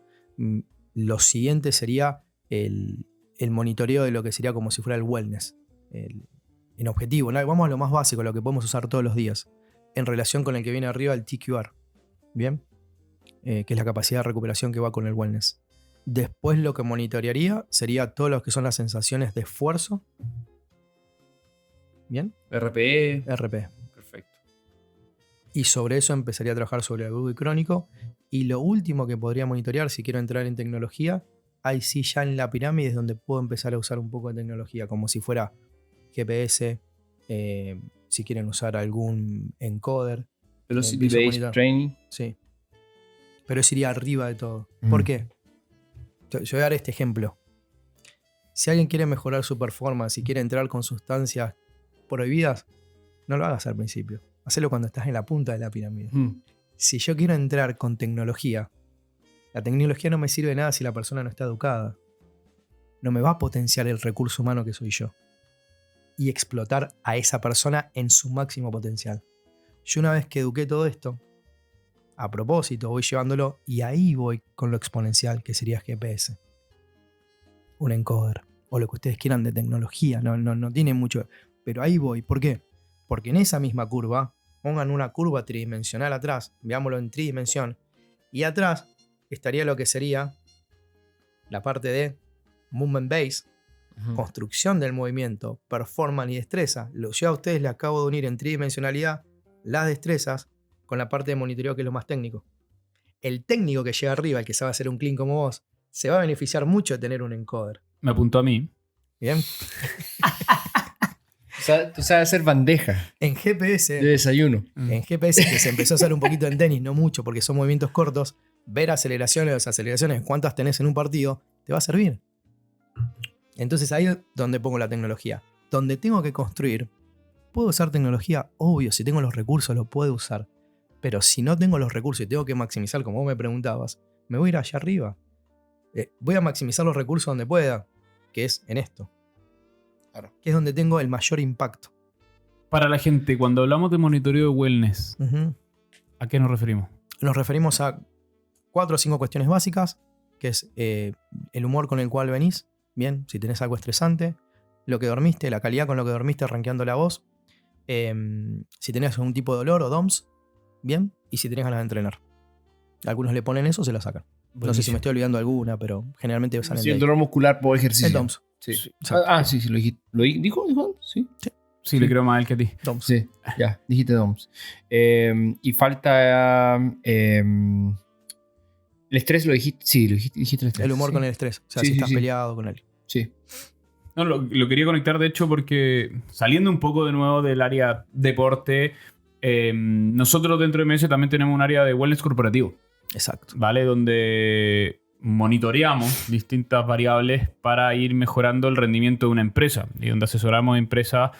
lo siguiente sería el monitoreo de lo que sería como si fuera el wellness. En objetivo, ¿no? Vamos a lo más básico, lo que podemos usar todos los días, en relación con el que viene arriba, el TQR. ¿Bien? Que es la capacidad de recuperación que va con el wellness. Después lo que monitorearía sería todo lo que son las sensaciones de esfuerzo. ¿Bien? RPE. RP. Perfecto. Y sobre eso empezaría a trabajar sobre el agudo y crónico. Y lo último que podría monitorear, si quiero entrar en tecnología, ahí sí ya en la pirámide es donde puedo empezar a usar un poco de tecnología, como si fuera GPS, si quieren usar algún encoder. Velocity-based training. Sí. Pero eso iría arriba de todo. ¿Por qué? Yo voy a dar este ejemplo. Si alguien quiere mejorar su performance y quiere entrar con sustancias prohibidas, no lo hagas al principio. Hacelo cuando estás en la punta de la pirámide. Si yo quiero entrar con tecnología, la tecnología no me sirve de nada si la persona no está educada. No me va a potenciar el recurso humano que soy yo. Y explotar a esa persona en su máximo potencial. Yo una vez que eduqué todo esto, a propósito, voy llevándolo y ahí voy con lo exponencial que sería GPS. Un encoder. O lo que ustedes quieran de tecnología. No tiene mucho. Pero ahí voy. ¿Por qué? Porque en esa misma curva, pongan una curva tridimensional atrás. Veámoslo en tridimensión. Y atrás estaría lo que sería la parte de movement base. Construcción del movimiento, performance y destreza. Yo a ustedes les acabo de unir en tridimensionalidad las destrezas con la parte de monitoreo, que es lo más técnico. El técnico que llega arriba, el que sabe hacer un clean como vos, se va a beneficiar mucho de tener un encoder. Me apuntó a mí. ¿Bien? Tú sabes hacer bandeja En GPS, de desayuno. que se empezó a hacer un poquito en tenis, no mucho, porque son movimientos cortos, ver aceleraciones, cuántas tenés en un partido, te va a servir. Entonces ahí es donde pongo la tecnología. Donde tengo que construir, ¿puedo usar tecnología? Obvio, si tengo los recursos lo puedo usar. Pero si no tengo los recursos y tengo que maximizar, como vos me preguntabas, me voy a ir allá arriba. Voy a maximizar los recursos donde pueda, que es en esto. Claro. Que es donde tengo el mayor impacto. Para la gente, cuando hablamos de monitoreo de wellness, ¿a qué nos referimos? Nos referimos a 4 o 5 cuestiones básicas, que es el humor con el cual venís, bien, si tenés algo estresante, lo que dormiste, la calidad con lo que dormiste, rankeando la voz, si tenés algún tipo de dolor o DOMS, bien, y si tenés ganas de entrenar. Algunos le ponen eso, se la sacan. Buenísimo. No sé si me estoy olvidando alguna, pero generalmente salen sí, el dolor muscular por ejercicio. El DOMS. Sí. Sí, lo dijiste. ¿Dijo? ¿Sí? Sí, le creo más a él que a ti. DOMS. Sí, ya, dijiste DOMS. Y falta... el estrés lo dijiste. Sí, dijiste el estrés. El humor con el estrés. O sea, si estás peleado con él. Sí. No, lo quería conectar, de hecho, porque saliendo un poco de nuevo del área deporte, nosotros dentro de MS también tenemos un área de wellness corporativo. Exacto. ¿Vale? Donde monitoreamos distintas variables para ir mejorando el rendimiento de una empresa y donde asesoramos a empresas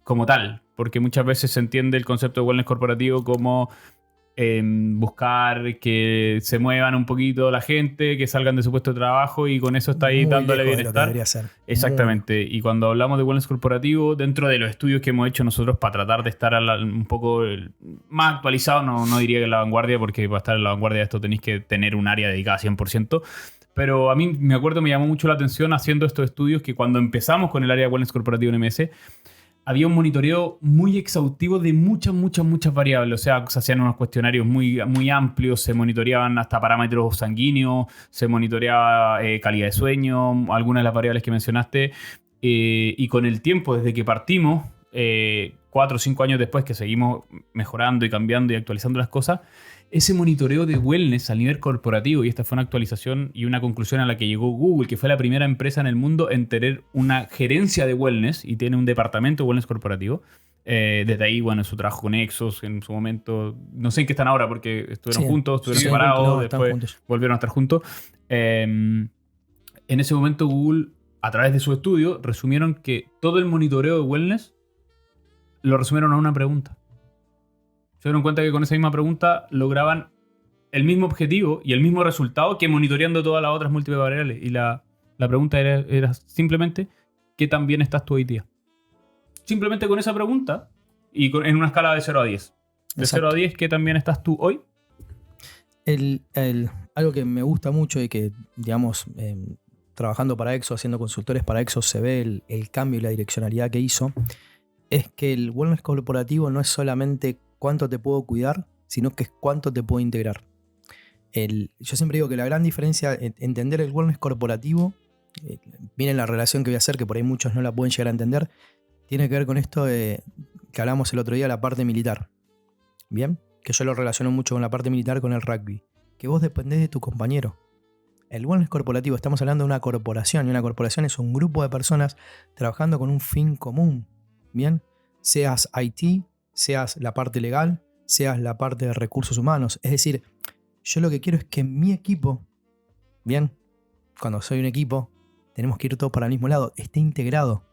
como tal. Porque muchas veces se entiende el concepto de wellness corporativo como buscar que se muevan un poquito la gente, que salgan de su puesto de trabajo y con eso está ahí dándole bienestar. Exactamente. Y cuando hablamos de wellness corporativo, dentro de los estudios que hemos hecho nosotros para tratar de estar un poco más actualizado, no diría que en la vanguardia, porque para estar en la vanguardia de esto tenéis que tener un área dedicada 100%. Pero a mí, me acuerdo, me llamó mucho la atención haciendo estos estudios que cuando empezamos con el área de wellness corporativo en MS, había un monitoreo muy exhaustivo de muchas variables. O sea, se hacían unos cuestionarios muy, muy amplios, se monitoreaban hasta parámetros sanguíneos, se monitoreaba calidad de sueño, algunas de las variables que mencionaste. Y con el tiempo, desde que partimos, 4 o 5 años después que seguimos mejorando y cambiando y actualizando las cosas, ese monitoreo de wellness a nivel corporativo, y esta fue una actualización y una conclusión a la que llegó Google, que fue la primera empresa en el mundo en tener una gerencia de wellness y tiene un departamento de wellness corporativo. Desde ahí, bueno, su trabajo con Exos en su momento, no sé en qué están ahora porque estuvieron juntos, estuvieron separados, después volvieron a estar juntos. En ese momento Google, a través de su estudio, resumieron que todo el monitoreo de wellness lo resumieron a una pregunta. Se dieron cuenta que con esa misma pregunta lograban el mismo objetivo y el mismo resultado que monitoreando todas las otras múltiples variables. Y la pregunta era simplemente, ¿qué tan bien estás tú hoy día? Simplemente con esa pregunta y en una escala de 0 a 10. De 0 a 10, ¿qué también estás tú hoy? Algo que me gusta mucho y que, digamos, trabajando para EXO, haciendo consultores para EXO, se ve el cambio y la direccionalidad que hizo, es que el wellness corporativo no es solamente cuánto te puedo cuidar, sino que es cuánto te puedo integrar. Yo siempre digo que la gran diferencia, entender el wellness corporativo, miren la relación que voy a hacer, que por ahí muchos no la pueden llegar a entender, tiene que ver con esto que hablamos el otro día, la parte militar. ¿Bien? Que yo lo relaciono mucho con la parte militar, con el rugby. Que vos dependés de tu compañero. El wellness corporativo, estamos hablando de una corporación, y una corporación es un grupo de personas trabajando con un fin común. ¿Bien? Seas IT, seas la parte legal, seas la parte de recursos humanos. Es decir, yo lo que quiero es que mi equipo, bien, cuando soy un equipo, tenemos que ir todos para el mismo lado, esté integrado.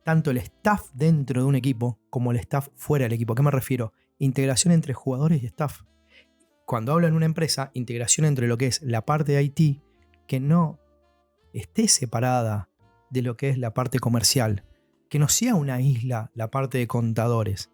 Tanto el staff dentro de un equipo como el staff fuera del equipo. ¿A qué me refiero? Integración entre jugadores y staff. Cuando hablo en una empresa, integración entre lo que es la parte de IT, que no esté separada de lo que es la parte comercial, que no sea una isla la parte de contadores.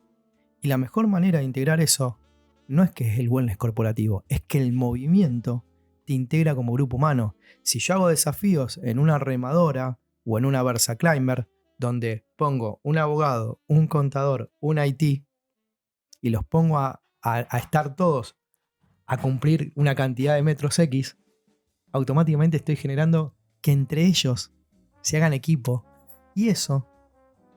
Y la mejor manera de integrar eso no es que es el wellness corporativo, es que el movimiento te integra como grupo humano. Si yo hago desafíos en una remadora o en una Versa Climber, donde pongo un abogado, un contador, un IT, y los pongo a estar todos a cumplir una cantidad de metros X, automáticamente estoy generando que entre ellos se hagan equipo. Y eso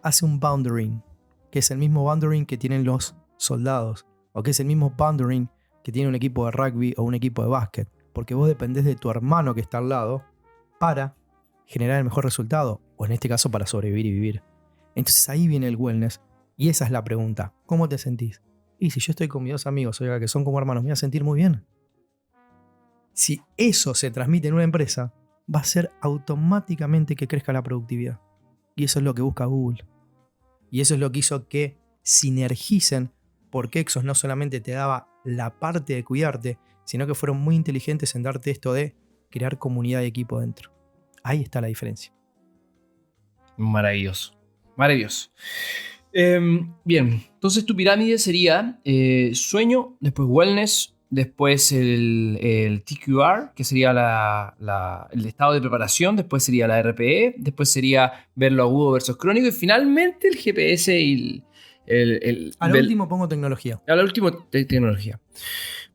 hace un boundary, que es el mismo boundary que tienen los soldados, o que es el mismo boundary que tiene un equipo de rugby o un equipo de básquet. Porque vos dependés de tu hermano que está al lado para generar el mejor resultado, o en este caso para sobrevivir y vivir. Entonces ahí viene el wellness, y esa es la pregunta: ¿cómo te sentís? Y si yo estoy con mis dos amigos, oiga, que son como hermanos, me voy a sentir muy bien. Si eso se transmite en una empresa, va a ser automáticamente que crezca la productividad. Y eso es lo que busca Google. Y eso es lo que hizo que sinergicen, porque Exos no solamente te daba la parte de cuidarte, sino que fueron muy inteligentes en darte esto de crear comunidad y equipo dentro. Ahí está la diferencia. Maravilloso. Maravilloso. Bien, entonces tu pirámide sería sueño, después wellness, después el TQR, que sería el estado de preparación, después sería la RPE, después sería ver lo agudo versus crónico, y finalmente el GPS y A lo último pongo tecnología. A lo último, tecnología.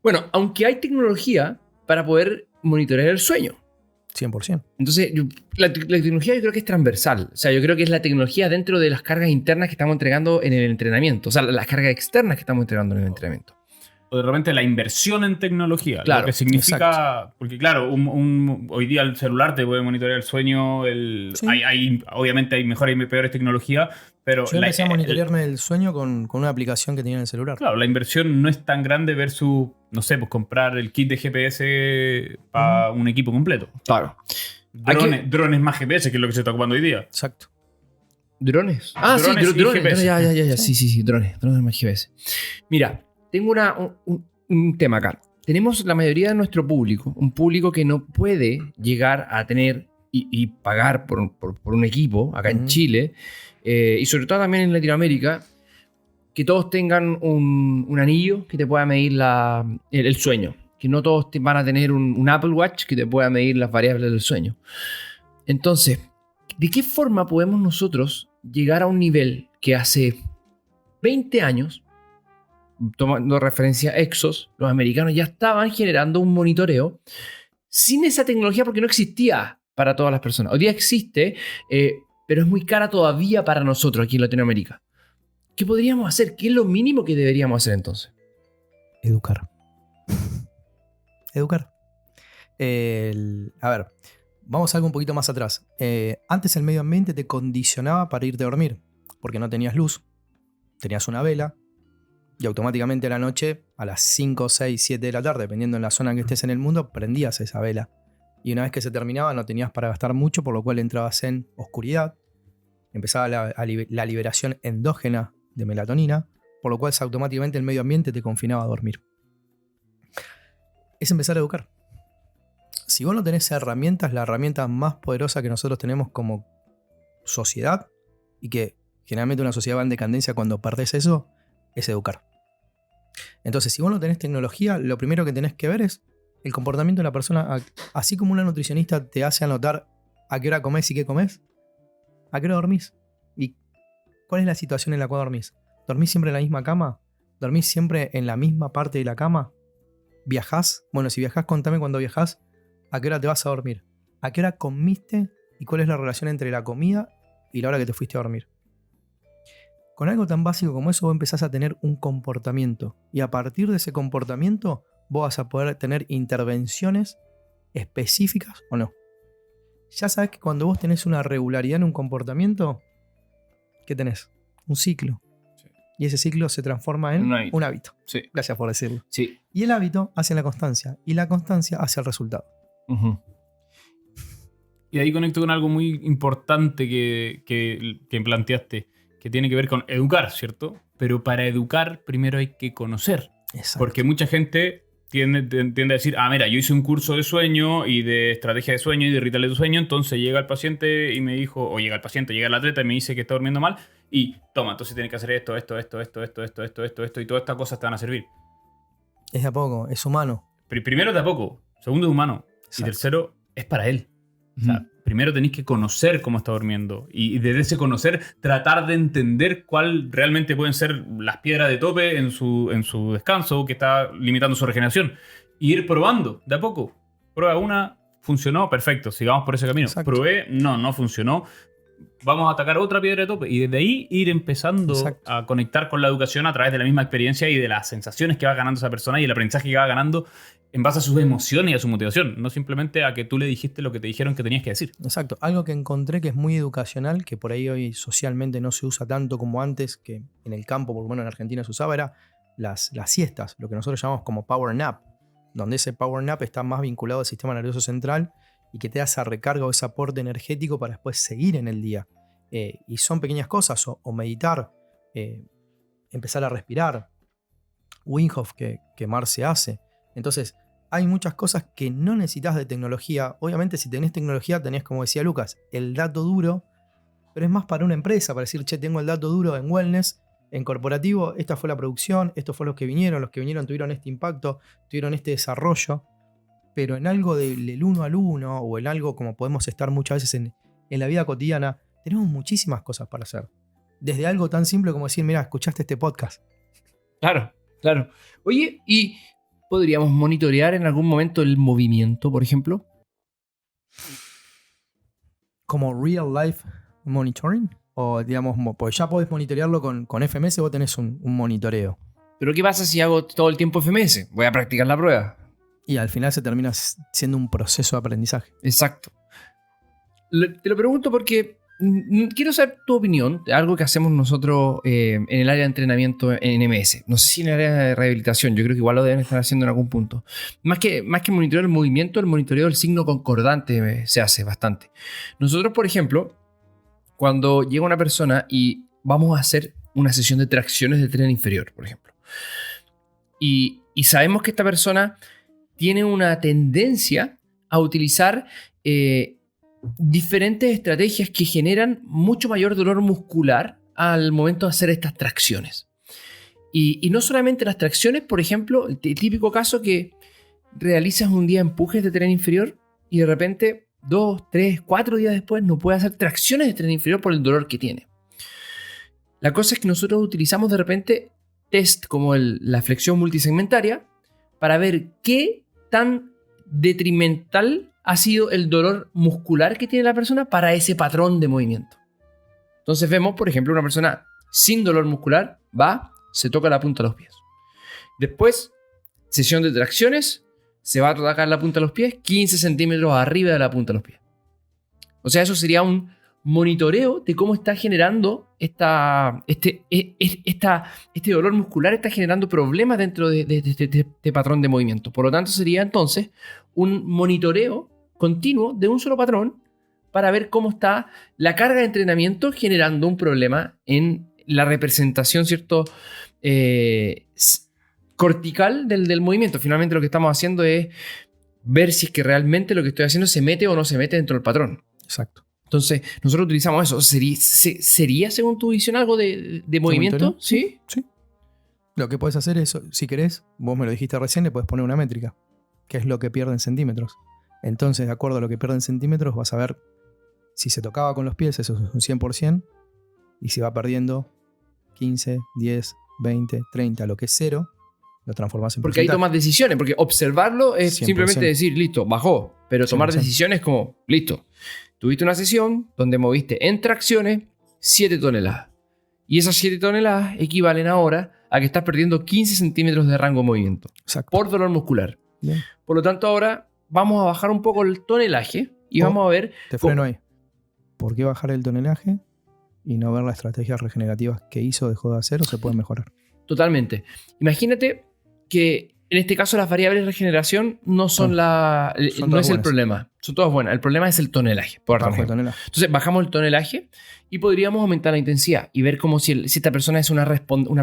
Bueno, aunque hay tecnología para poder monitorear el sueño. 100%. Entonces, la tecnología yo creo que es transversal. O sea, yo creo que es la tecnología dentro de las cargas internas que estamos entregando en el entrenamiento. O sea, las cargas externas que estamos entregando en el entrenamiento. O de repente la inversión en tecnología. Claro, lo que significa... exacto. Porque claro, hoy día el celular te puede monitorear el sueño. Sí. Obviamente hay mejores y peores tecnologías, pero... Yo empecé a monitorearme el sueño con una aplicación que tenía en el celular. Claro, la inversión no es tan grande versus, no sé, pues comprar el kit de GPS para un equipo completo. Claro. Drones más GPS, que es lo que se está ocupando hoy día. Exacto. ¿Drones? Drones Sí, y drones. GPS. Ya. Sí, drones más GPS. Mira, tengo un tema acá. Tenemos la mayoría de nuestro público, un público que no puede llegar a tener y pagar por un equipo acá en Chile, y sobre todo también en Latinoamérica, que todos tengan un anillo que te pueda medir el sueño. Que no todos van a tener un Apple Watch que te pueda medir las variables del sueño. Entonces, ¿de qué forma podemos nosotros llegar a un nivel que hace 20 años, tomando referencia a Exos, los americanos ya estaban generando un monitoreo sin esa tecnología porque no existía para todas las personas? Hoy día existe, pero es muy cara todavía para nosotros aquí en Latinoamérica. ¿Qué podríamos hacer? ¿Qué es lo mínimo que deberíamos hacer entonces? Educar. Educar. A ver, vamos a algo un poquito más atrás. Antes el medio ambiente te condicionaba para irte a dormir, porque no tenías luz, tenías una vela, y automáticamente a la noche, a las 5, 6, 7 de la tarde, dependiendo en la zona en que estés en el mundo, prendías esa vela. Y una vez que se terminaba no tenías para gastar mucho, por lo cual entrabas en oscuridad. Empezaba la liberación endógena de melatonina, por lo cual automáticamente el medio ambiente te confinaba a dormir. Es empezar a educar. Si vos no tenés herramientas, la herramienta más poderosa que nosotros tenemos como sociedad, y que generalmente una sociedad va en decadencia cuando perdés eso, es educar. Entonces, si vos no tenés tecnología, lo primero que tenés que ver es el comportamiento de la persona. Así como una nutricionista te hace anotar a qué hora comés y qué comés, a qué hora dormís y cuál es la situación en la cual dormís. ¿Dormís siempre en la misma cama? ¿Dormís siempre en la misma parte de la cama? ¿Viajás? Bueno, si viajás, contame cuando viajás, a qué hora te vas a dormir. ¿A qué hora comiste y cuál es la relación entre la comida y la hora que te fuiste a dormir? Con algo tan básico como eso vos empezás a tener un comportamiento y a partir de ese comportamiento vos vas a poder tener intervenciones específicas o no. Ya sabes que cuando vos tenés una regularidad en un comportamiento, ¿qué tenés? Un ciclo. Sí. Y ese ciclo se transforma en un hábito. Sí. Gracias por decirlo. Sí. Y el hábito hace la constancia y la constancia hace el resultado. Uh-huh. Y ahí conecto con algo muy importante que planteaste, que tiene que ver con educar, ¿cierto? Pero para educar primero hay que conocer. Exacto. Porque mucha gente tiende a decir, mira, yo hice un curso de sueño y de estrategia de sueño y de rituales de sueño, entonces llega el paciente y me dijo, o llega el atleta y me dice que está durmiendo mal y toma, entonces tienes que hacer esto, y todas estas cosas te van a servir. Es de a poco, es humano. Primero de a poco, segundo es humano. Exacto. Y tercero es para él. O sea, primero tenéis que conocer cómo está durmiendo y desde ese conocer tratar de entender cuál realmente pueden ser las piedras de tope en su descanso que está limitando su regeneración. Y ir probando de a poco. Prueba una, funcionó, perfecto, sigamos por ese camino. Exacto. Probé, no funcionó. Vamos a atacar otra piedra de tope y desde ahí ir empezando Exacto. a conectar con la educación a través de la misma experiencia y de las sensaciones que va ganando esa persona y el aprendizaje que va ganando en base a sus emociones y a su motivación, no simplemente a que tú le dijiste lo que te dijeron que tenías que decir. Exacto. Algo que encontré que es muy educacional, que por ahí hoy socialmente no se usa tanto como antes, que en el campo, por lo menos en Argentina se usaba, era las siestas, lo que nosotros llamamos como power nap, donde ese power nap está más vinculado al sistema nervioso central y que te da esa recarga o ese aporte energético para después seguir en el día. Y son pequeñas cosas, o meditar, empezar a respirar, Wim Hof que Marce hace. Entonces, hay muchas cosas que no necesitas de tecnología. Obviamente, si tenés tecnología, tenés, como decía Lucas, el dato duro, pero es más para una empresa, para decir, che, tengo el dato duro en wellness, en corporativo, esta fue la producción, estos fueron los que vinieron tuvieron este impacto, tuvieron este desarrollo, pero en algo del uno al uno, o en algo como podemos estar muchas veces en la vida cotidiana, tenemos muchísimas cosas para hacer. Desde algo tan simple como decir, mira, escuchaste este podcast. Claro. Oye, ¿y podríamos monitorear en algún momento el movimiento, por ejemplo? Como real life monitoring. O digamos, pues ya podés monitorearlo con FMS, vos tenés un monitoreo. Pero ¿qué pasa si hago todo el tiempo FMS? Voy a practicar la prueba. Y al final se termina siendo un proceso de aprendizaje. Exacto. Te lo pregunto porque quiero saber tu opinión de algo que hacemos nosotros en el área de entrenamiento en MS. No sé si en el área de rehabilitación, yo creo que igual lo deben estar haciendo en algún punto. Más que monitorear el movimiento, el monitoreo del signo concordante se hace bastante. Nosotros, por ejemplo, cuando llega una persona y vamos a hacer una sesión de tracciones de tren inferior, por ejemplo, y sabemos que esta persona tiene una tendencia a utilizar diferentes estrategias que generan mucho mayor dolor muscular al momento de hacer estas tracciones. Y no solamente las tracciones, por ejemplo, el típico caso que realizas un día empujes de tren inferior y de repente 2, 3, 4 días después no puede hacer tracciones de tren inferior por el dolor que tiene. La cosa es que nosotros utilizamos de repente test como la flexión multisegmentaria para ver qué tan detrimental ha sido el dolor muscular que tiene la persona para ese patrón de movimiento. Entonces vemos, por ejemplo, una persona sin dolor muscular va, se toca la punta de los pies. Después, sesión de tracciones, se va a tocar la punta de los pies 15 centímetros arriba de la punta de los pies. O sea, eso sería un monitoreo de cómo está generando este dolor muscular, está generando problemas dentro de este patrón de movimiento. Por lo tanto, sería entonces un monitoreo continuo de un solo patrón para ver cómo está la carga de entrenamiento generando un problema en la representación, ¿cierto? Cortical del movimiento. Finalmente lo que estamos haciendo es ver si es que realmente lo que estoy haciendo se mete o no se mete dentro del patrón. Exacto. Entonces, nosotros utilizamos eso. ¿Sería según tu visión, algo de movimiento? ¿Sí? Sí. Lo que puedes hacer es, si querés, vos me lo dijiste recién, le puedes poner una métrica, que es lo que pierde en centímetros. Entonces, de acuerdo a lo que pierde en centímetros, vas a ver si se tocaba con los pies, eso es un 100%, y si va perdiendo 15, 10, 20, 30, lo que es cero, lo transformás en Porque ahí porcentaje. tomas decisiones, porque observarlo es 100%. simplemente decir, listo, bajó. Pero tomar 100%. decisiones como, listo, tuviste una sesión donde moviste en tracciones 7 toneladas. Y esas 7 toneladas equivalen ahora a que estás perdiendo 15 centímetros de rango de movimiento Exacto. por dolor muscular. Bien. Por lo tanto, ahora vamos a bajar un poco el tonelaje y vamos a ver... Te freno ahí. ¿Por qué bajar el tonelaje y no ver las estrategias regenerativas que hizo, dejó de hacer o se pueden mejorar? Totalmente. Imagínate que en este caso las variables de regeneración no son Son no todas es el buenas. problema. Son todas buenas. El problema es el tonelaje. Por Bajo el ejemplo. tonelaje. Entonces bajamos el tonelaje y podríamos aumentar la intensidad y ver como si esta persona es una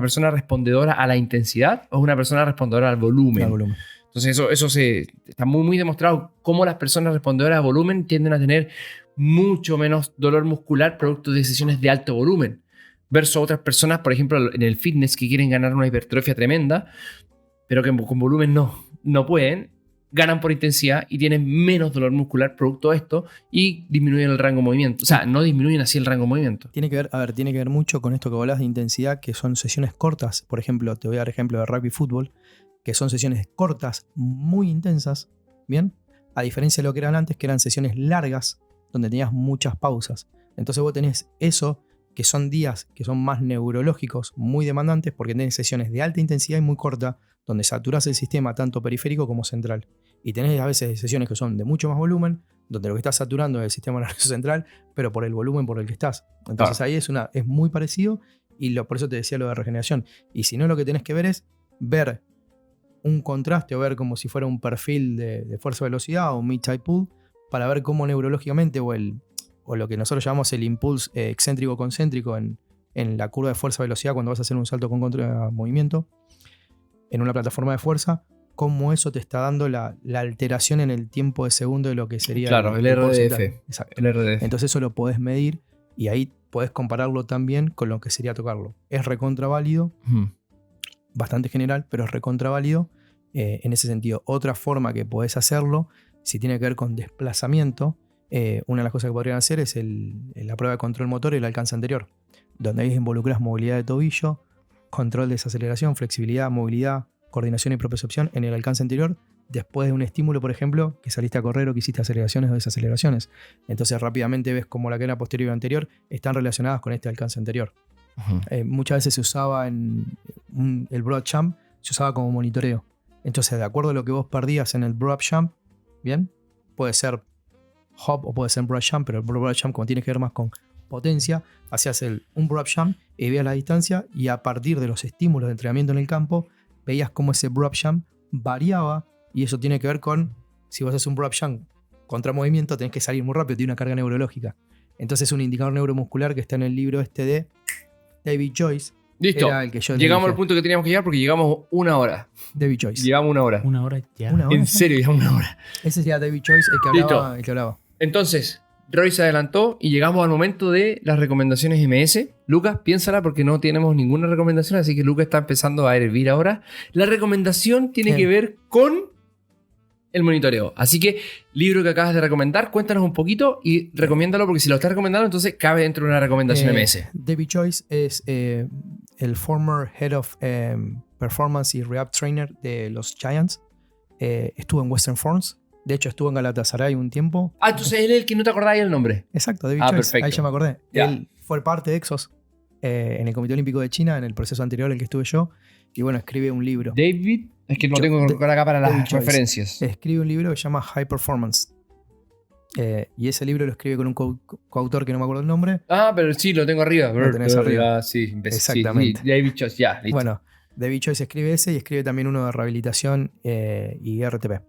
persona respondedora a la intensidad o es una persona respondedora al volumen. Al volumen. Entonces eso está muy, muy demostrado cómo las personas respondedoras a volumen tienden a tener mucho menos dolor muscular producto de sesiones de alto volumen versus otras personas, por ejemplo, en el fitness que quieren ganar una hipertrofia tremenda, pero que con volumen no pueden, ganan por intensidad y tienen menos dolor muscular producto de esto y disminuyen el rango de movimiento. O sea, no disminuyen así el rango de movimiento. Tiene que ver mucho con esto que hablas de intensidad, que son sesiones cortas. Por ejemplo, te voy a dar ejemplo de rugby fútbol, que son sesiones cortas, muy intensas, ¿bien? A diferencia de lo que eran antes, que eran sesiones largas, donde tenías muchas pausas. Entonces vos tenés eso, que son días que son más neurológicos, muy demandantes, porque tenés sesiones de alta intensidad y muy corta, donde saturás el sistema tanto periférico como central. Y tenés a veces sesiones que son de mucho más volumen, donde lo que estás saturando es el sistema nervioso central, pero por el volumen por el que estás. Entonces ahí es muy parecido, y por eso te decía lo de regeneración. Y si no, lo que tenés que ver es ver un contraste o ver como si fuera un perfil de fuerza-velocidad o un mid-type pull, para ver cómo neurológicamente o lo que nosotros llamamos el impulso excéntrico-concéntrico en la curva de fuerza-velocidad cuando vas a hacer un salto con movimiento en una plataforma de fuerza, cómo eso te está dando la alteración en el tiempo de segundo de lo que sería Claro, el porcentaje. RDF. Exacto. El RDF. Entonces eso lo podés medir y ahí podés compararlo también con lo que sería tocarlo. Es recontra válido, bastante general, pero es recontra válido en ese sentido. Otra forma que podés hacerlo, si tiene que ver con desplazamiento, una de las cosas que podrían hacer es la prueba de control motor y el alcance anterior, donde ahí involucras movilidad de tobillo, control de desaceleración, flexibilidad, movilidad, coordinación y propiocepción en el alcance anterior, después de un estímulo, por ejemplo, que saliste a correr o que hiciste aceleraciones o desaceleraciones. Entonces rápidamente ves cómo la cadena posterior y anterior están relacionadas con este alcance anterior. Muchas veces se usaba el broad jump, se usaba como monitoreo. Entonces, de acuerdo a lo que vos perdías en el broad jump, ¿bien? Puede ser hop o puede ser broad jump, pero el broad jump, como tiene que ver más con potencia, hacías un broad jump y veías la distancia, y a partir de los estímulos de entrenamiento en el campo veías cómo ese broad jump variaba, y eso tiene que ver con, si vos haces un broad jump contra movimiento, tenés que salir muy rápido, tiene una carga neurológica. Entonces es un indicador neuromuscular que está en el libro este de David Joyce. Listo. Era el que yo Llegamos dije. al punto que teníamos que llegar porque llegamos 1 hora. David Joyce. Llevamos 1 hora. Una hora ya. Una hora. En serio, llegamos 1 hora. Ese sería David Joyce, el que hablaba. Entonces, Roy se adelantó y llegamos al momento de las recomendaciones MS. Lucas, piénsala porque no tenemos ninguna recomendación, así que Lucas está empezando a hervir ahora. La recomendación tiene Bien. que ver con el monitoreo. Así que, libro que acabas de recomendar, cuéntanos un poquito y recomiéndalo, porque si lo estás recomendando, entonces cabe dentro de una recomendación MS. David Joyce es el former Head of Performance y Rehab Trainer de los Giants. Estuvo en Western Forms. De hecho, estuvo en Galatasaray un tiempo. Ah, entonces él es el que no te acordás el nombre. Exacto, David Ah, Joyce. perfecto. Ahí ya me acordé. Ya. Él fue parte de Exos en el Comité Olímpico de China, en el proceso anterior en el que estuve yo. Y bueno, escribe un libro. David, es que no Yo- tengo que colocar acá para David las Joyce. referencias. Escribe un libro que se llama High Performance. Y ese libro lo escribe con un coautor que no me acuerdo el nombre. Ah, pero sí, lo tengo arriba. Lo tenés arriba. Ah, sí, imbécil. Exactamente. Sí, David Joyce, ya, listo. Bueno, David Joyce escribe ese y escribe también uno de rehabilitación y RTP.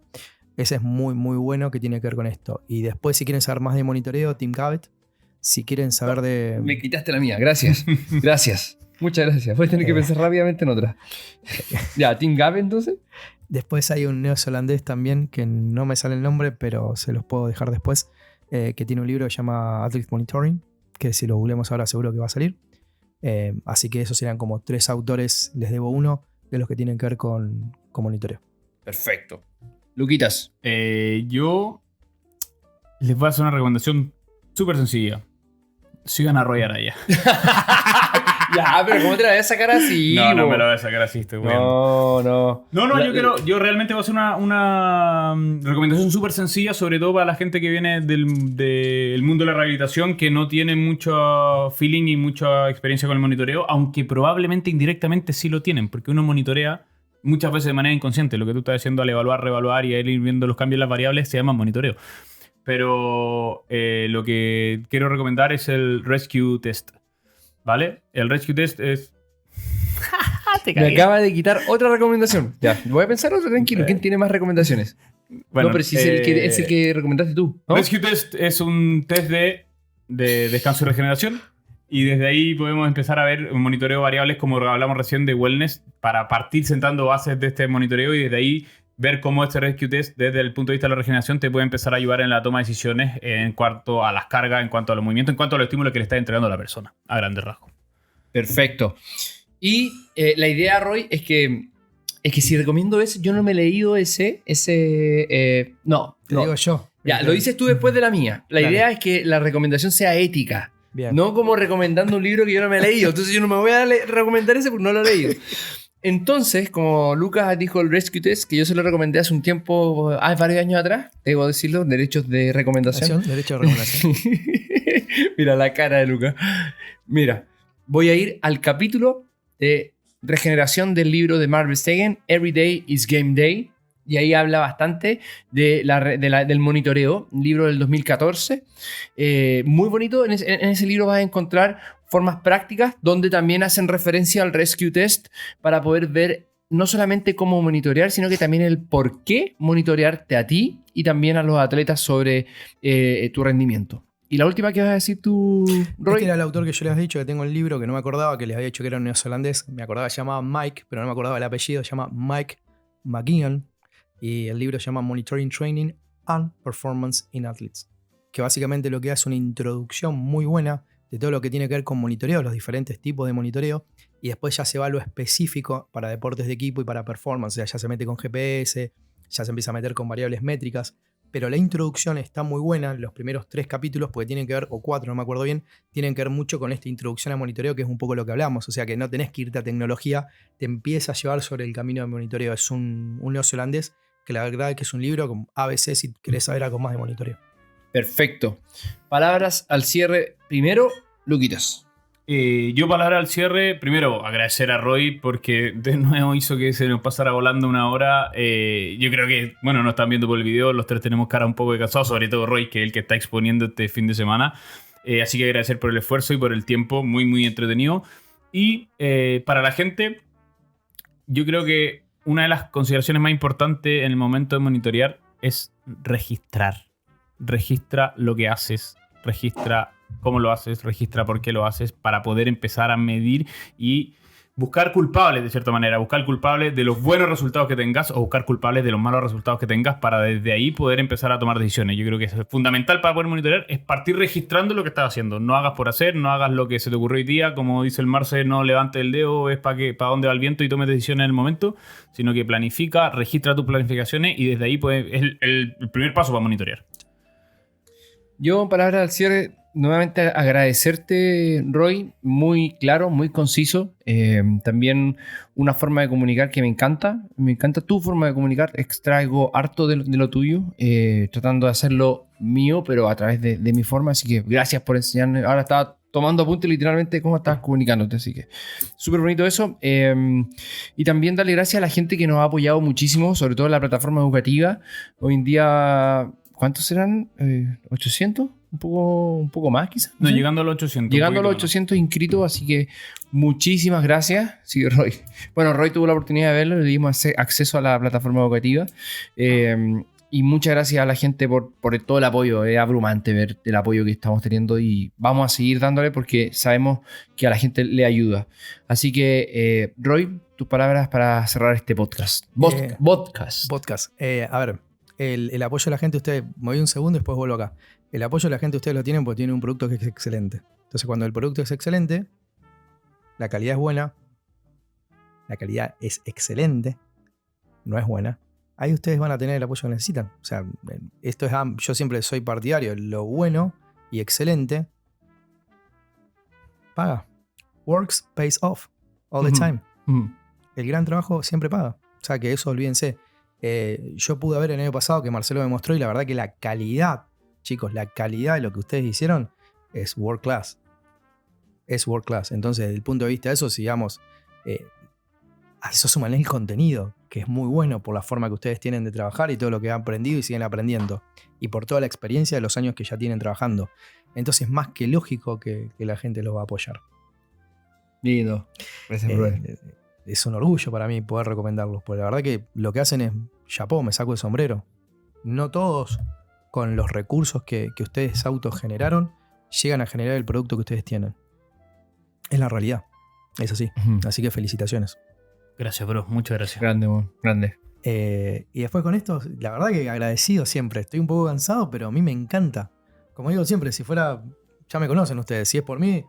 Ese es muy, muy bueno, que tiene que ver con esto. Y después, si quieren saber más de monitoreo, Tim Gabbett. Si quieren saber de... Me quitaste la mía, gracias. Gracias. Muchas gracias. Voy a tener que pensar rápidamente en otra. Ya, Tim Gabbett entonces. Después hay un neozelandés también, que no me sale el nombre, pero se los puedo dejar después, que tiene un libro que se llama Athlete Monitoring, que si lo googleamos ahora seguro que va a salir. Así que esos serían como 3 autores, les debo uno, de los que tienen que ver con monitoreo. Perfecto. Luquitas. Yo les voy a hacer una recomendación súper sencilla. Sigan a Roy Araya. Ya, pero ¿cómo te la voy a sacar así? No me la voy a sacar así, estoy bueno. No. Yo realmente voy a hacer una recomendación súper sencilla, sobre todo para la gente que viene del mundo de la rehabilitación, que no tiene mucho feeling y mucha experiencia con el monitoreo, aunque probablemente indirectamente sí lo tienen, porque uno monitorea muchas veces de manera inconsciente. Lo que tú estás haciendo al evaluar, reevaluar y ir viendo los cambios en las variables se llama monitoreo. Pero lo que quiero recomendar es el Rescue Test. ¿Vale? El Rescue Test es... Me acaba de quitar otra recomendación. Ya, voy a pensar otra, tranquilo. ¿Quién tiene más recomendaciones? Bueno, no, pero si es el que recomendaste tú, ¿no? Rescue Test es un test de descanso y regeneración. Y desde ahí podemos empezar a ver un monitoreo de variables, como hablamos recién, de wellness, para partir sentando bases de este monitoreo y desde ahí ver cómo este Rescue Test, desde el punto de vista de la regeneración, te puede empezar a ayudar en la toma de decisiones en cuanto a las cargas, en cuanto a los movimientos, en cuanto a los estímulos que le está entregando a la persona, a grandes rasgos. Perfecto. Y la idea, Roy, es que si recomiendo ese, yo no me he leído ese no. Te digo yo. Ya, lo dices tú después de la mía. La Dale. idea es que la recomendación sea ética. Bien. No como recomendando un libro que yo no me he leído. Entonces yo no me voy a recomendar ese porque no lo he leído. Entonces, como Lucas dijo el Rescue Test, que yo se lo recomendé hace un tiempo, varios años atrás, debo decirlo, derechos de recomendación. Derecho de recomendación. Mira la cara de Lucas. Mira, voy a ir al capítulo de regeneración del libro de Marv Stegen, Every Day is Game Day. Y ahí habla bastante del monitoreo, un libro del 2014. Muy bonito. En ese libro vas a encontrar formas prácticas donde también hacen referencia al Rescue Test para poder ver no solamente cómo monitorear, sino que también el por qué monitorearte a ti y también a los atletas sobre tu rendimiento. Y la última que vas a decir tú, Roy. Este era el autor que yo les había dicho que tengo el libro, que no me acordaba, que les había dicho que era un neozelandés. Me acordaba que se llamaba Mike, pero no me acordaba el apellido. Se llama Mike McGeehan. Y el libro se llama Monitoring Training and Performance in Athletes. Que básicamente lo que hace es una introducción muy buena de todo lo que tiene que ver con monitoreo, los diferentes tipos de monitoreo. Y después ya se va a lo específico para deportes de equipo y para performance. O sea, ya se mete con GPS, ya se empieza a meter con variables métricas. Pero la introducción está muy buena, los primeros 3 capítulos, porque tienen que ver, o 4, no me acuerdo bien, tienen que ver mucho con esta introducción al monitoreo, que es un poco lo que hablamos. O sea, que no tenés que irte a tecnología, te empieza a llevar sobre el camino de monitoreo. Es un neozelandés que la verdad es que es un libro con ABC si querés saber algo más de monitoreo. Perfecto. Palabras al cierre. Primero, Luquitas. Yo, palabra al cierre, primero agradecer a Roy porque de nuevo hizo que se nos pasara volando una hora. Yo creo que, bueno, nos están viendo por el video, los tres tenemos cara un poco de cansados, sobre todo Roy, que es el que está exponiendo este fin de semana. Así que agradecer por el esfuerzo y por el tiempo, muy, muy entretenido. Y para la gente, yo creo que una de las consideraciones más importantes en el momento de monitorear es registrar. Registra lo que haces, registra cómo lo haces, registra por qué lo haces para poder empezar a medir y buscar culpables de cierta manera, buscar culpables de los buenos resultados que tengas o buscar culpables de los malos resultados que tengas para desde ahí poder empezar a tomar decisiones. Yo creo que es fundamental para poder monitorear es partir registrando lo que estás haciendo. No hagas por hacer, no hagas lo que se te ocurrió hoy día, como dice el Marce, no levantes el dedo, es para dónde va el viento y tomes decisiones en el momento, sino que planifica, registra tus planificaciones y desde ahí es el primer paso para monitorear. Yo, palabra al cierre, nuevamente agradecerte, Roy, muy claro, muy conciso. También una forma de comunicar que me encanta tu forma de comunicar. Extraigo harto de lo tuyo, tratando de hacerlo mío, pero a través de mi forma. Así que gracias por enseñarme. Ahora estaba tomando apuntes literalmente cómo estabas comunicándote, así que súper bonito eso. Y también darle gracias a la gente que nos ha apoyado muchísimo, sobre todo en la plataforma educativa. Hoy en día, ¿cuántos serán? ¿800? Un poco más quizás. No, llegando a los 800. Llegando a los 800 inscritos, así que muchísimas gracias. Sí, Roy. Bueno, Roy tuvo la oportunidad de verlo, le dimos acceso a la plataforma educativa. Y muchas gracias a la gente por todo el apoyo. Es abrumante ver el apoyo que estamos teniendo y vamos a seguir dándole porque sabemos que a la gente le ayuda. Así que, Roy, tus palabras para cerrar este podcast. Podcast. A ver, el apoyo de la gente, ustedes, me voy un segundo y después vuelvo acá. El apoyo de la gente ustedes lo tienen porque tienen un producto que es excelente. Entonces, cuando el producto es excelente, la calidad es buena, la calidad es excelente, no es buena, ahí ustedes van a tener el apoyo que necesitan. O sea, esto es, yo siempre soy partidario, lo bueno y excelente paga. Works pays off all the time. El gran trabajo siempre paga. O sea que eso olvídense. Yo pude ver el año pasado que Marcelo me mostró y la verdad que la calidad, chicos, la calidad de lo que ustedes hicieron es world class. Es world class. Entonces, desde el punto de vista de eso, sigamos, a eso suman el contenido, que es muy bueno por la forma que ustedes tienen de trabajar y todo lo que han aprendido y siguen aprendiendo. Y por toda la experiencia de los años que ya tienen trabajando. Entonces, más que lógico que la gente los va a apoyar. Lindo. Gracias, Rubén. Es un orgullo para mí poder recomendarlos, porque la verdad que lo que hacen es chapó, me saco el sombrero. No todos, con los recursos que ustedes autogeneraron, llegan a generar el producto que ustedes tienen. Es la realidad. Es así. Así que felicitaciones. Gracias, bro. Muchas gracias. Grande, man. Grande. Y después con esto, la verdad que agradecido siempre. Estoy un poco cansado, pero a mí me encanta. Como digo siempre, si fuera, ya me conocen ustedes, si es por mí,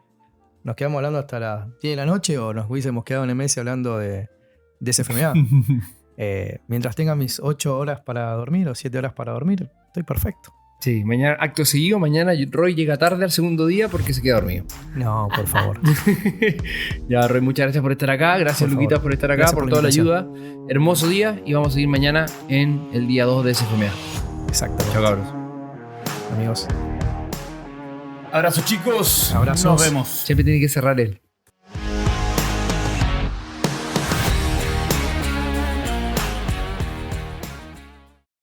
nos quedamos hablando hasta las 10 de la noche o nos hubiésemos quedado en MS hablando de SFMA. Mientras tenga mis 8 horas para dormir o 7 horas para dormir, estoy perfecto. Sí, mañana, acto seguido, mañana Roy llega tarde al segundo día porque se queda dormido. No, por favor. Ya, Roy, muchas gracias por estar acá. Gracias, Luquitas, por estar acá, Gracias por por toda la la ayuda. Hermoso día y vamos a seguir mañana en el día 2 de SFMA. Exacto. Chao, cabros. Amigos. Abrazos, chicos. Abrazos. Nos vemos. Siempre tiene que cerrar él.